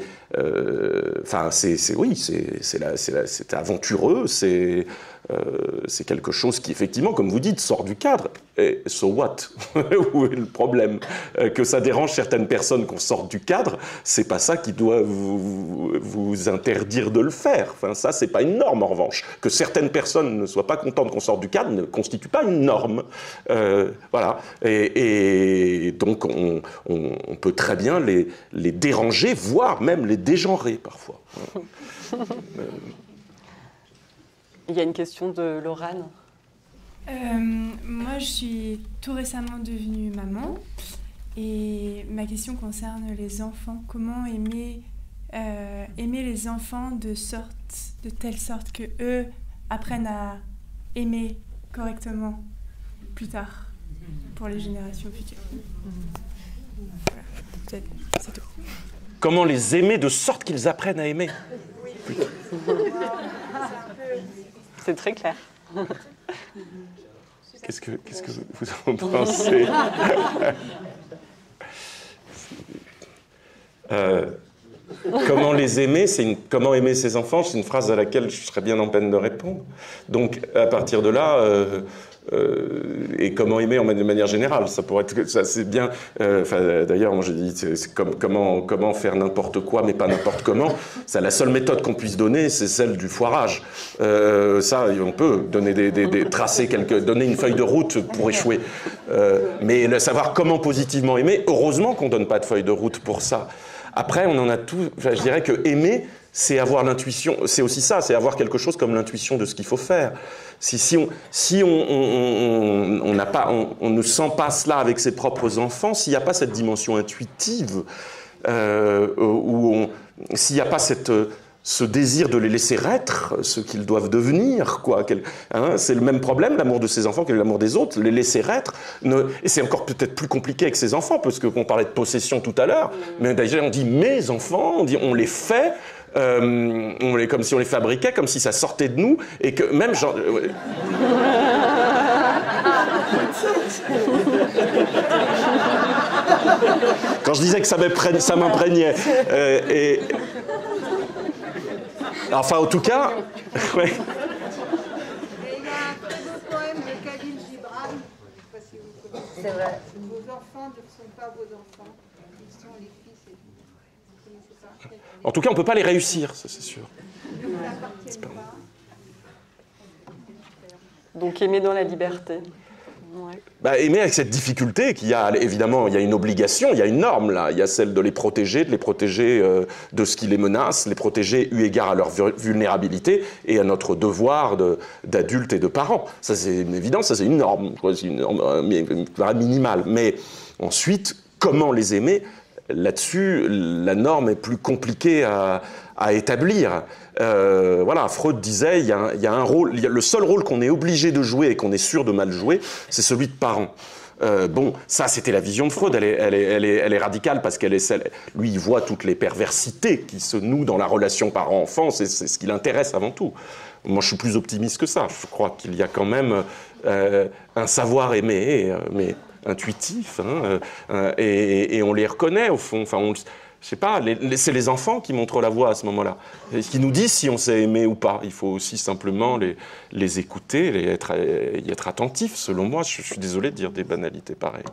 enfin, c'est aventureux, c'est quelque chose qui, effectivement, comme vous dites, sort du cadre. Et so what? Où est le problème? Que ça dérange certaines personnes qu'on sorte du cadre, c'est pas ça qui doit vous interdire de le faire. Enfin, ça, c'est pas une norme, en revanche. Que certaines personnes ne soient pas contentes qu'on sorte du cadre ne constitue pas une norme. Voilà. Et donc, on peut très bien les déranger, voire même les dégenrer, parfois. Il y a une question de Laurane. Moi, je suis tout récemment devenue maman et ma question concerne les enfants. Comment aimer aimer les enfants de telle sorte que eux apprennent à aimer correctement plus tard pour les générations futures. Voilà, c'est tout. Comment les aimer de sorte qu'ils apprennent à aimer? C'est très clair. Qu'est-ce que vous en pensez? Comment les aimer, comment aimer ses enfants, c'est une phrase à laquelle je serais bien en peine de répondre. Donc, à partir de là, et comment aimer de manière générale, ça pourrait être, ça c'est bien. D'ailleurs, moi j'ai dit, c'est comment faire n'importe quoi, mais pas n'importe comment. C'est la seule méthode qu'on puisse donner, c'est celle du foirage. Ça, on peut donner donner une feuille de route pour échouer. Mais savoir comment positivement aimer, heureusement qu'on donne pas de feuille de route pour ça. Après, on en a tout. Je dirais que aimer, c'est avoir l'intuition. C'est aussi ça, c'est avoir quelque chose comme l'intuition de ce qu'il faut faire. Si on ne sent pas cela avec ses propres enfants, s'il n'y a pas cette dimension intuitive, s'il n'y a pas ce désir de les laisser être, ce qu'ils doivent devenir, quoi. C'est le même problème, l'amour de ses enfants, que l'amour des autres, les laisser être. Et c'est encore peut-être plus compliqué avec ses enfants, parce qu'on parlait de possession tout à l'heure, mais d'ailleurs on dit mes enfants, on les fait, comme si on les fabriquait, comme si ça sortait de nous, et que même genre... Quand je disais que ça m'imprégnait, enfin, en tout cas, ouais. Et il y a un très beau poème de Khalil Gibran, je ne sais pas si vous connaissez. C'est vrai. Vos enfants ne sont pas vos enfants, ils sont les fils et filles. Vous connaissez ça? En tout cas, on ne peut pas les réussir, ça c'est sûr. Ils ne vous appartiennent pas. Donc aimer dans la liberté. Ouais. Aimer avec cette difficulté qu'il y a, évidemment, il y a une obligation, il y a une norme là, il y a celle de les protéger de ce qui les menace, les protéger eu égard à leur vulnérabilité et à notre devoir d'adultes et de parents. Ça c'est évident, ça c'est une norme, c'est une norme minimale. Mais ensuite, comment les aimer? Là-dessus, la norme est plus compliquée à établir. Voilà, Freud disait, il y a un rôle, le seul rôle qu'on est obligé de jouer et qu'on est sûr de mal jouer, c'est celui de parent. Bon, ça c'était la vision de Freud, elle est radicale parce qu'elle est celle, lui il voit toutes les perversités qui se nouent dans la relation parent-enfant, c'est ce qui l'intéresse avant tout. Moi je suis plus optimiste que ça, je crois qu'il y a quand même un savoir aimer, mais intuitif, et on les reconnaît au fond, enfin je sais pas, c'est les enfants qui montrent la voie à ce moment-là, et qui nous disent si on sait aimer ou pas. Il faut aussi simplement les écouter, y être attentif, selon moi. Je suis désolé de dire des banalités pareilles.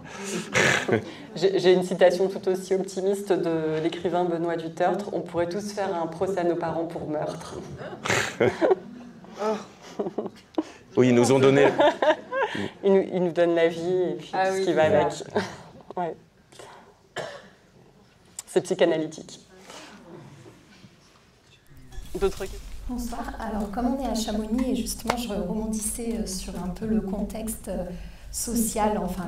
J'ai une citation tout aussi optimiste de l'écrivain Benoît Dutertre. On pourrait tous faire un procès à nos parents pour meurtre. Oui, ils nous ont donné... Ils nous donnent la vie et puis tout ce qui va avec. Ouais. C'est psychanalytique. D'autres questions? Bonsoir. Alors, comme on est à Chamonix, et justement, je rebondissais sur un peu le contexte social, enfin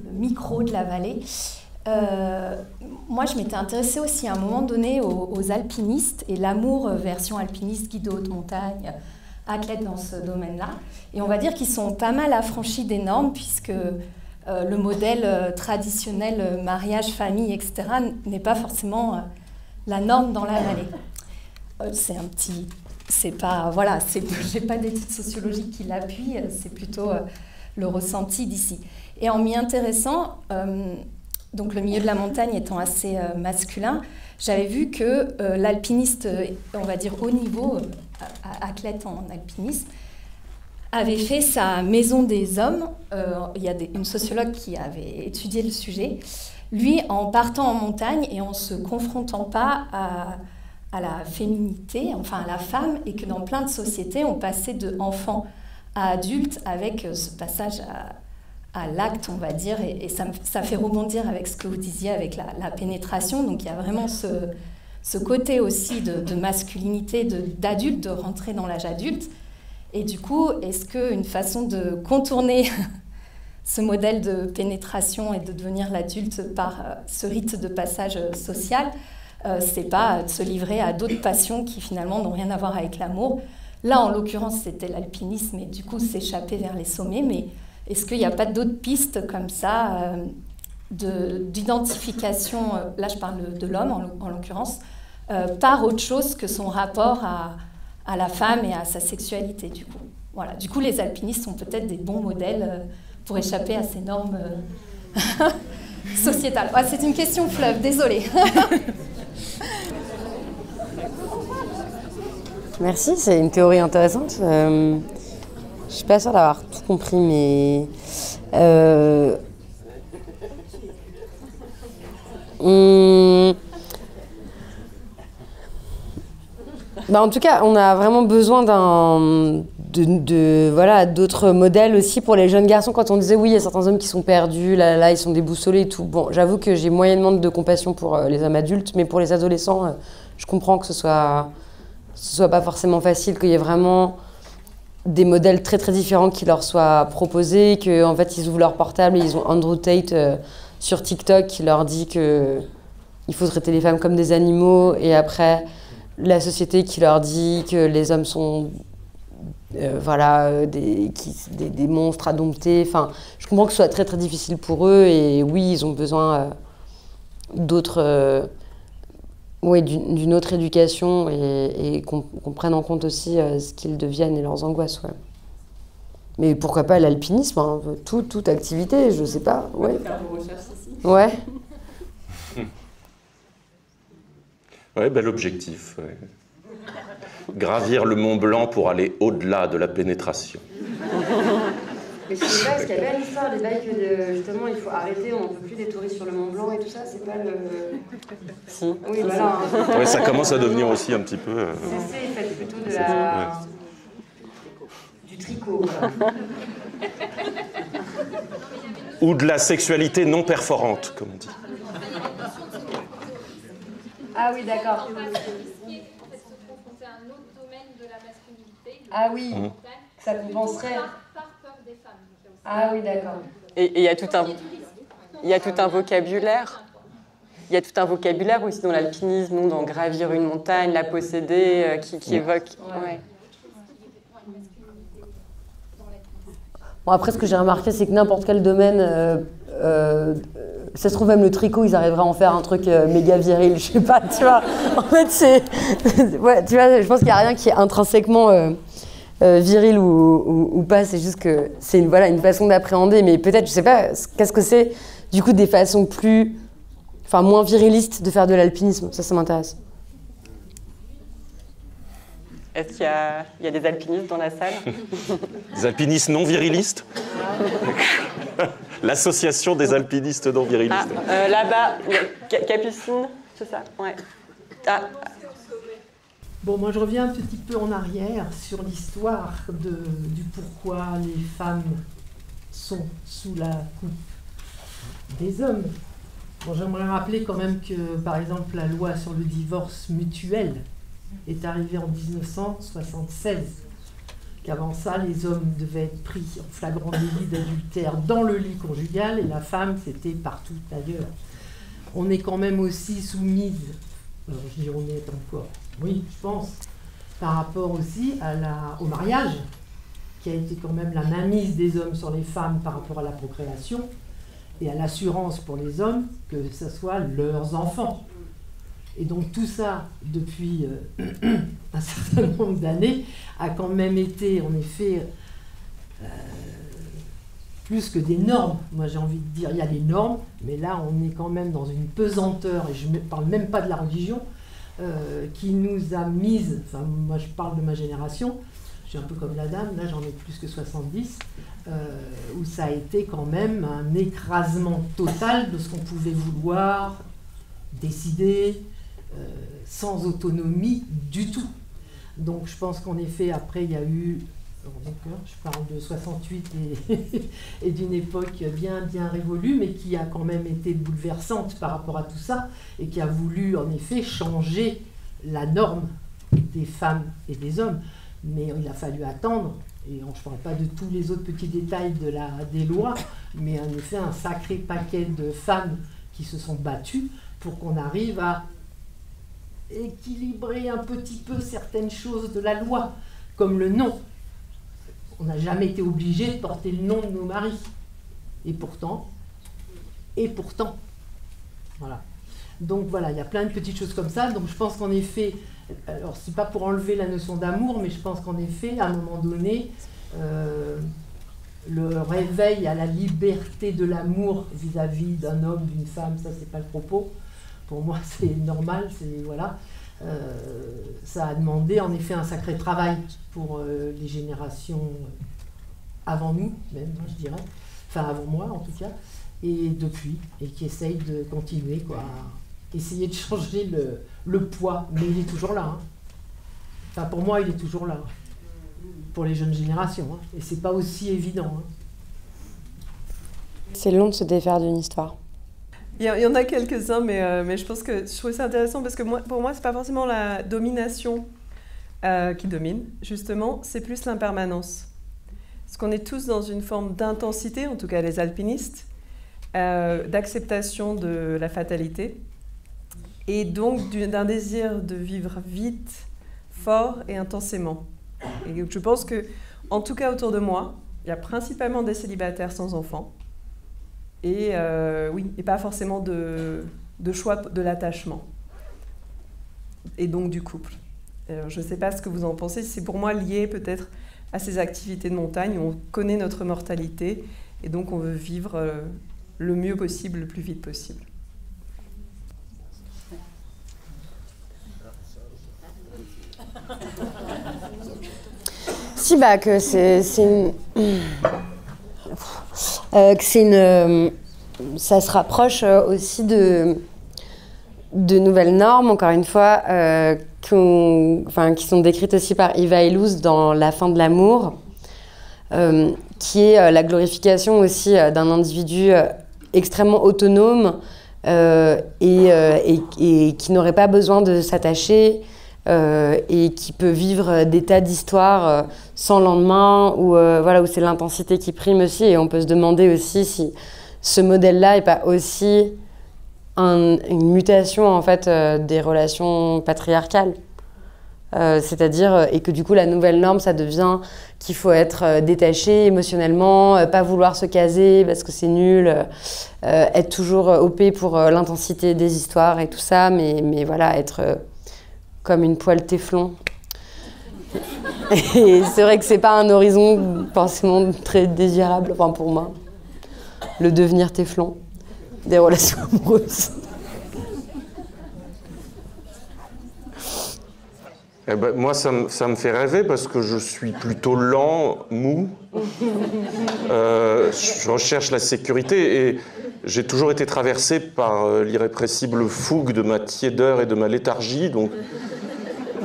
le micro de la vallée. Moi, je m'étais intéressée aussi à un moment donné aux alpinistes et l'amour version alpiniste, guide de haute montagne, athlètes dans ce domaine-là. Et on va dire qu'ils sont pas mal affranchis des normes puisque le modèle traditionnel mariage, famille, etc. n'est pas forcément la norme dans la vallée. C'est pas, voilà, j'ai pas d'études sociologiques qui l'appuient, c'est plutôt le ressenti d'ici. Et en m'y intéressant, donc le milieu de la montagne étant assez masculin, j'avais vu que l'alpiniste, on va dire haut niveau, athlète en alpinisme, avait fait sa maison des hommes. Il y a une sociologue qui avait étudié le sujet. Lui, en partant en montagne et en se confrontant pas à la féminité, enfin à la femme, et que dans plein de sociétés, on passait de enfant à adulte avec ce passage à l'acte, on va dire, et ça fait rebondir avec ce que vous disiez avec la pénétration. Donc il y a vraiment ce côté aussi de masculinité, d'adulte, de rentrer dans l'âge adulte. Et du coup, est-ce qu'une façon de contourner ce modèle de pénétration et de devenir l'adulte par ce rite de passage social c'est pas de se livrer à d'autres passions qui finalement n'ont rien à voir avec l'amour. Là, en l'occurrence, c'était l'alpinisme et du coup, s'échapper vers les sommets. Mais est-ce qu'il n'y a pas d'autres pistes comme ça d'identification, là je parle de l'homme en l'occurrence, par autre chose que son rapport à la femme et à sa sexualité du coup. Voilà. Du coup, les alpinistes sont peut-être des bons modèles pour échapper à ces normes sociétales. Ouais, c'est une question fleuve, désolée. Merci, c'est une théorie intéressante. Je suis pas sûre d'avoir tout compris, mais en tout cas, on a vraiment besoin d'autres modèles aussi pour les jeunes garçons. Quand on disait oui, il y a certains hommes qui sont perdus, là ils sont déboussolés et tout. Bon, j'avoue que j'ai moyennement de compassion pour les hommes adultes, mais pour les adolescents, je comprends que ce soit pas forcément facile, qu'il y ait vraiment des modèles très très différents qui leur soient proposés, qu'en fait ils ouvrent leur portable et ils ont Andrew Tate sur TikTok qui leur dit qu'il faut traiter les femmes comme des animaux, et après la société qui leur dit que les hommes sont des monstres à dompter. Enfin, je comprends que ce soit très très difficile pour eux, et oui, ils ont besoin d'une autre éducation et qu'on prenne en compte aussi ce qu'ils deviennent et leurs angoisses. Ouais. Mais pourquoi pas l'alpinisme, hein, toute activité, je sais pas. Ouais. Faire vos recherches ici. Ouais. Ouais, bel objectif. Ouais. Gravir le Mont Blanc pour aller au-delà de la pénétration. Mais je sais pas, parce qu'il y avait une histoire des bails que justement il faut arrêter, on ne peut plus des touristes sur le Mont Blanc et tout ça, c'est pas le... Si. Oui, voilà. Ouais, ça commence à devenir aussi un petit peu... Faites plutôt de la... du tricot. Voilà. Ou de la sexualité non perforante, comme on dit. Ah oui, d'accord. Ah oui, ça compenserait. Ah oui, d'accord. Et il y a tout un vocabulaire. Il y a tout un vocabulaire aussi dans l'alpinisme, dans gravir une montagne, la posséder, qui évoque. Ouais. Bon, après, ce que j'ai remarqué, c'est que n'importe quel domaine, ça se trouve même le tricot, ils arriveraient à en faire un truc méga viril, je sais pas, tu vois. En fait, c'est... ouais, tu vois, je pense qu'il n'y a rien qui est intrinsèquement viril ou pas, c'est juste que c'est une façon d'appréhender, mais peut-être, je sais pas, qu'est-ce que c'est, du coup, des façons moins virilistes de faire de l'alpinisme, ça m'intéresse. Est-ce qu'il y a des alpinistes dans la salle? Des alpinistes non virilistes? L'association des alpinistes non virilistes. Là-bas, Capucine, c'est ça? Ouais. Ah. Bon, moi je reviens un petit peu en arrière sur l'histoire du pourquoi les femmes sont sous la coupe des hommes. Bon, j'aimerais rappeler quand même que, par exemple, la loi sur le divorce mutuel est arrivée en 1976. Qu'avant ça, les hommes devaient être pris en flagrant délit d'adultère dans le lit conjugal et la femme, c'était partout ailleurs. On est quand même aussi soumise, je dis on est encore, oui, je pense, par rapport aussi au mariage, qui a été quand même la mainmise des hommes sur les femmes par rapport à la procréation et à l'assurance pour les hommes que ce soit leurs enfants. Et donc tout ça, depuis un certain nombre d'années, a quand même été, en effet, plus que des normes. Moi, j'ai envie de dire, il y a des normes, mais là, on est quand même dans une pesanteur, et je ne parle même pas de la religion, qui nous a mise, enfin, moi, je parle de ma génération, je suis un peu comme la dame, là, j'en ai plus que 70, où ça a été quand même un écrasement total de ce qu'on pouvait vouloir décider, sans autonomie du tout. Donc je pense qu'en effet, après, il y a eu, je parle de 68 et d'une époque bien révolue, mais qui a quand même été bouleversante par rapport à tout ça, et qui a voulu en effet changer la norme des femmes et des hommes. Mais il a fallu attendre, et je ne parle pas de tous les autres petits détails des lois, mais en effet un sacré paquet de femmes qui se sont battues pour qu'on arrive à équilibrer un petit peu certaines choses de la loi, comme le nom. On n'a jamais été obligé de porter le nom de nos maris. Et pourtant, voilà. Donc voilà, il y a plein de petites choses comme ça. Donc je pense qu'en effet, alors c'est pas pour enlever la notion d'amour, mais je pense qu'en effet, à un moment donné, le réveil à la liberté de l'amour vis-à-vis d'un homme, d'une femme, ça c'est pas le propos. Pour moi, c'est normal, c'est voilà. Ça a demandé en effet un sacré travail pour les générations avant nous, même, je dirais. Enfin, avant moi en tout cas, et depuis, et qui essayent de continuer, quoi, à essayer de changer le poids, mais il est toujours là. Hein. Enfin, pour moi, il est toujours là, pour les jeunes générations, hein. Et c'est pas aussi évident. Hein. C'est long de se défaire d'une histoire. Il y en a quelques-uns, mais je pense que je trouve ça intéressant parce que pour moi, c'est pas forcément la domination qui domine, justement, c'est plus l'impermanence. Parce qu'on est tous dans une forme d'intensité, en tout cas les alpinistes, d'acceptation de la fatalité, et donc d'un désir de vivre vite, fort et intensément. Et je pense que, en tout cas autour de moi, il y a principalement des célibataires sans enfants, et oui, et pas forcément de choix de l'attachement, et donc du couple. Alors, je ne sais pas ce que vous en pensez, c'est pour moi lié peut-être à ces activités de montagne où on connaît notre mortalité et donc on veut vivre le mieux possible, le plus vite possible. Si, bah, que ça se rapproche aussi de nouvelles normes, encore une fois, qui sont décrites aussi par Eva Illouz dans La fin de l'amour, qui est la glorification aussi d'un individu extrêmement autonome et qui n'aurait pas besoin de s'attacher et qui peut vivre des tas d'histoires sans lendemain, où c'est l'intensité qui prime aussi. Et on peut se demander aussi si ce modèle-là n'est pas aussi une mutation en fait des relations patriarcales, c'est-à-dire et que du coup la nouvelle norme ça devient qu'il faut être détaché émotionnellement, pas vouloir se caser parce que c'est nul, être toujours OP pour l'intensité des histoires et tout ça, mais voilà, être comme une poêle téflon. Et c'est vrai que c'est pas un horizon forcément très désirable, enfin pour moi, le devenir téflon des relations amoureuses. Eh ben, moi, ça me fait rêver parce que je suis plutôt lent, mou. Je recherche la sécurité et j'ai toujours été traversé par l'irrépressible fougue de ma tiédeur et de ma léthargie. Donc,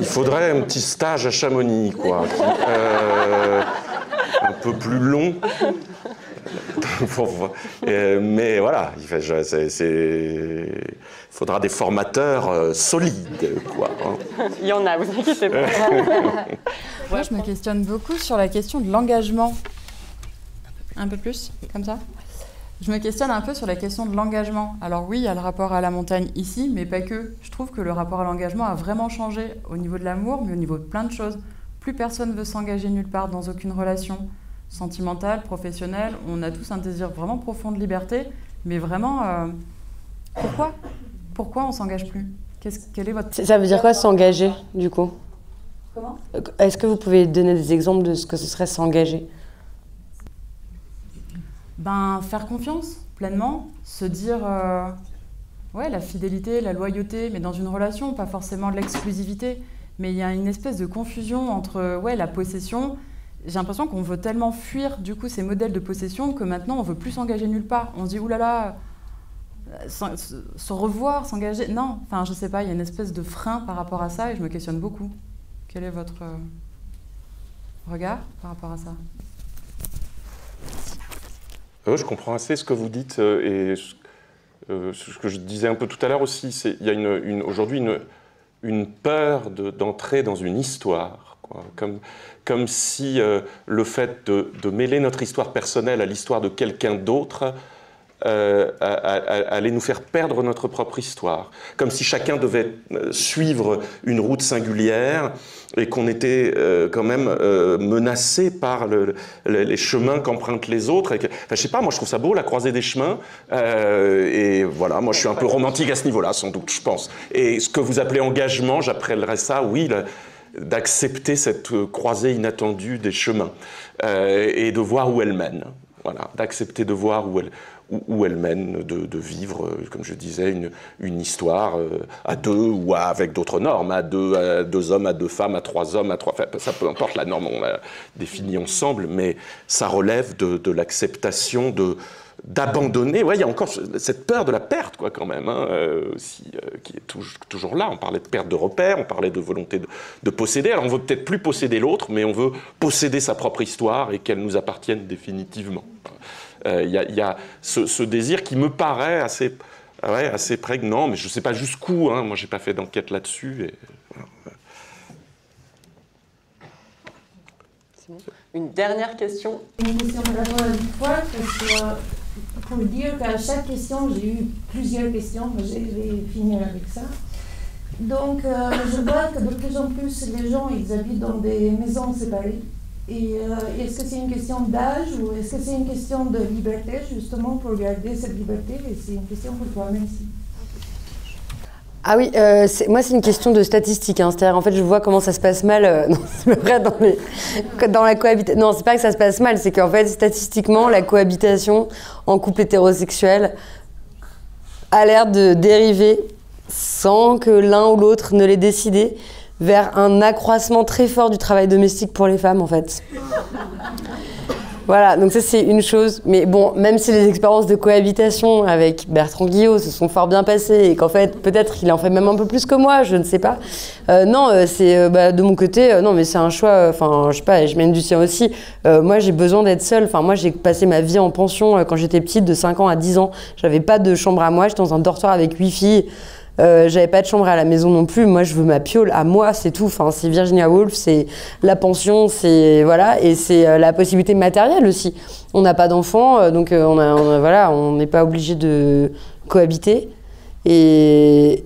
il faudrait un petit stage à Chamonix, quoi. Un peu plus long. Mais voilà, il faudra des formateurs solides, quoi. Il y en a, vous inquiétez pas. Moi, je me questionne beaucoup sur la question de l'engagement. Un peu plus, comme ça. Je me questionne un peu sur la question de l'engagement. Alors oui, il y a le rapport à la montagne ici, mais pas que. Je trouve que le rapport à l'engagement a vraiment changé au niveau de l'amour, mais au niveau de plein de choses. Plus personne veut s'engager nulle part dans aucune relation sentimentale, professionnelle. On a tous un désir vraiment profond de liberté, mais vraiment, pourquoi on s'engage plus ? Quel est votre... Ça veut dire quoi s'engager, du coup ? Comment ? Est-ce que vous pouvez donner des exemples de ce que ce serait s'engager ? Faire confiance pleinement, se dire la fidélité, la loyauté, mais dans une relation, pas forcément de l'exclusivité, mais il y a une espèce de confusion entre la possession. J'ai l'impression qu'on veut tellement fuir du coup ces modèles de possession que maintenant on veut plus s'engager nulle part. On se dit oulala, se revoir, s'engager, non, enfin je sais pas, il y a une espèce de frein par rapport à ça et je me questionne beaucoup. Quel est votre regard par rapport à ça ? Je comprends assez ce que vous dites et ce que je disais un peu tout à l'heure aussi, il y a aujourd'hui une peur d'entrer dans une histoire, quoi. Comme si le fait de mêler notre histoire personnelle à l'histoire de quelqu'un d'autre allait nous faire perdre notre propre histoire. Comme si chacun devait suivre une route singulière et qu'on était quand même menacé par les chemins qu'empruntent les autres. Enfin, je sais pas, moi je trouve ça beau, la croisée des chemins. Et voilà, moi je suis un peu romantique à ce niveau-là, sans doute, je pense. Et ce que vous appelez engagement, j'appellerais ça, oui, d'accepter cette croisée inattendue des chemins et de voir où elle mène. Voilà, d'accepter de voir où elle mène, de vivre, comme je disais, une histoire à deux ou avec d'autres normes, à deux hommes, à deux femmes, à trois hommes, enfin, ça peu importe la norme, on la définit ensemble, mais ça relève de l'acceptation d'abandonner. Ouais, il y a encore cette peur de la perte, quoi, quand même, hein, aussi, qui est toujours là. On parlait de perte de repères, on parlait de volonté de posséder. Alors on veut peut-être plus posséder l'autre, mais on veut posséder sa propre histoire et qu'elle nous appartienne définitivement. Il y a ce désir qui me paraît assez prégnant, mais je ne sais pas jusqu'où, hein, moi je n'ai pas fait d'enquête là-dessus. Voilà. C'est bon. Une dernière question. Une question par rapport à l'histoire, parce que pour dire qu'à chaque question, j'ai eu plusieurs questions, mais je vais finir avec ça. Donc je vois que de plus en plus les gens ils habitent dans des maisons séparées. Et est-ce que c'est une question d'âge ou est-ce que c'est une question de liberté, justement, pour garder cette liberté? Et c'est une question pour toi, merci. Ah oui, moi c'est une question de statistique. Hein. C'est-à-dire, en fait, je vois comment ça se passe mal. Non, c'est vrai, dans la cohabitation. Non, c'est pas que ça se passe mal, c'est qu'en fait, statistiquement, la cohabitation en couple hétérosexuel a l'air de dériver, sans que l'un ou l'autre ne l'ait décidé, vers un accroissement très fort du travail domestique pour les femmes, en fait. Voilà, donc ça c'est une chose. Mais bon, même si les expériences de cohabitation avec Bertrand Guillot se sont fort bien passées et qu'en fait, peut-être qu'il en fait même un peu plus que moi, je ne sais pas. Non, c'est de mon côté, non, mais c'est un choix, enfin, je sais pas, je mène du sien aussi. Moi, j'ai besoin d'être seule. Enfin, moi, j'ai passé ma vie en pension quand j'étais petite, de 5 ans à 10 ans. J'avais pas de chambre à moi, j'étais dans un dortoir avec 8 filles. J'avais pas de chambre à la maison non plus. Moi, je veux ma piole à moi, c'est tout. Enfin, c'est Virginia Woolf, c'est la pension, c'est voilà, et c'est la possibilité matérielle aussi. On n'a pas d'enfants, donc voilà, on n'est pas obligé de cohabiter. Et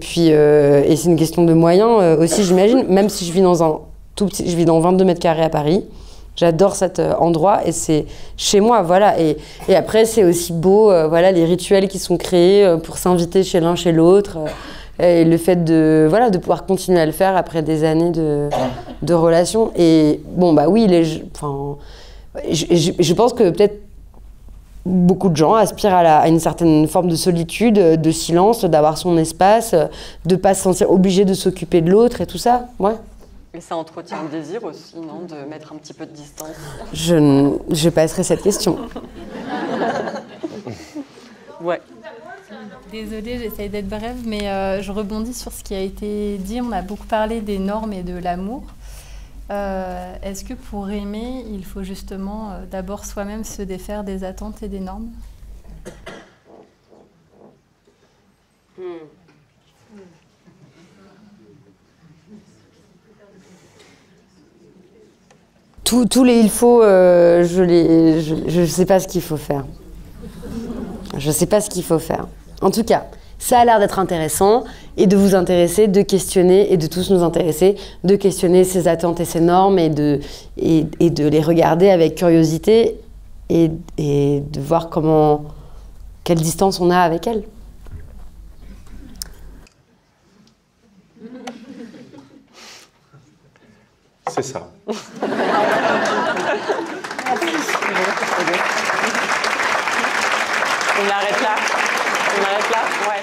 puis, et c'est une question de moyens aussi, j'imagine. Même si je vis dans un tout petit, je vis dans 22 mètres carrés à Paris. J'adore cet endroit et c'est chez moi, voilà. Et après, c'est aussi beau, voilà, les rituels qui sont créés pour s'inviter chez l'un, chez l'autre. Et le fait de pouvoir continuer à le faire après des années de relations. Et bon, bah oui, je pense que peut-être beaucoup de gens aspirent à une certaine forme de solitude, de silence, d'avoir son espace, de ne pas se sentir obligé de s'occuper de l'autre et tout ça, ouais. Et ça entretient le désir aussi, non, de mettre un petit peu de distance? Je passerai cette question. Ouais. Désolée, j'essaye d'être brève, mais je rebondis sur ce qui a été dit. On a beaucoup parlé des normes et de l'amour. Est-ce que pour aimer, il faut justement d'abord soi-même se défaire des attentes et des normes? Tous les il faut, je sais pas ce qu'il faut faire. Je sais pas ce qu'il faut faire. En tout cas, ça a l'air d'être intéressant et de vous intéresser, de questionner et de tous nous intéresser, de questionner ces attentes et ces normes et de les regarder avec curiosité et de voir quelle distance on a avec elles. C'est ça. On arrête là. On arrête là. Ouais.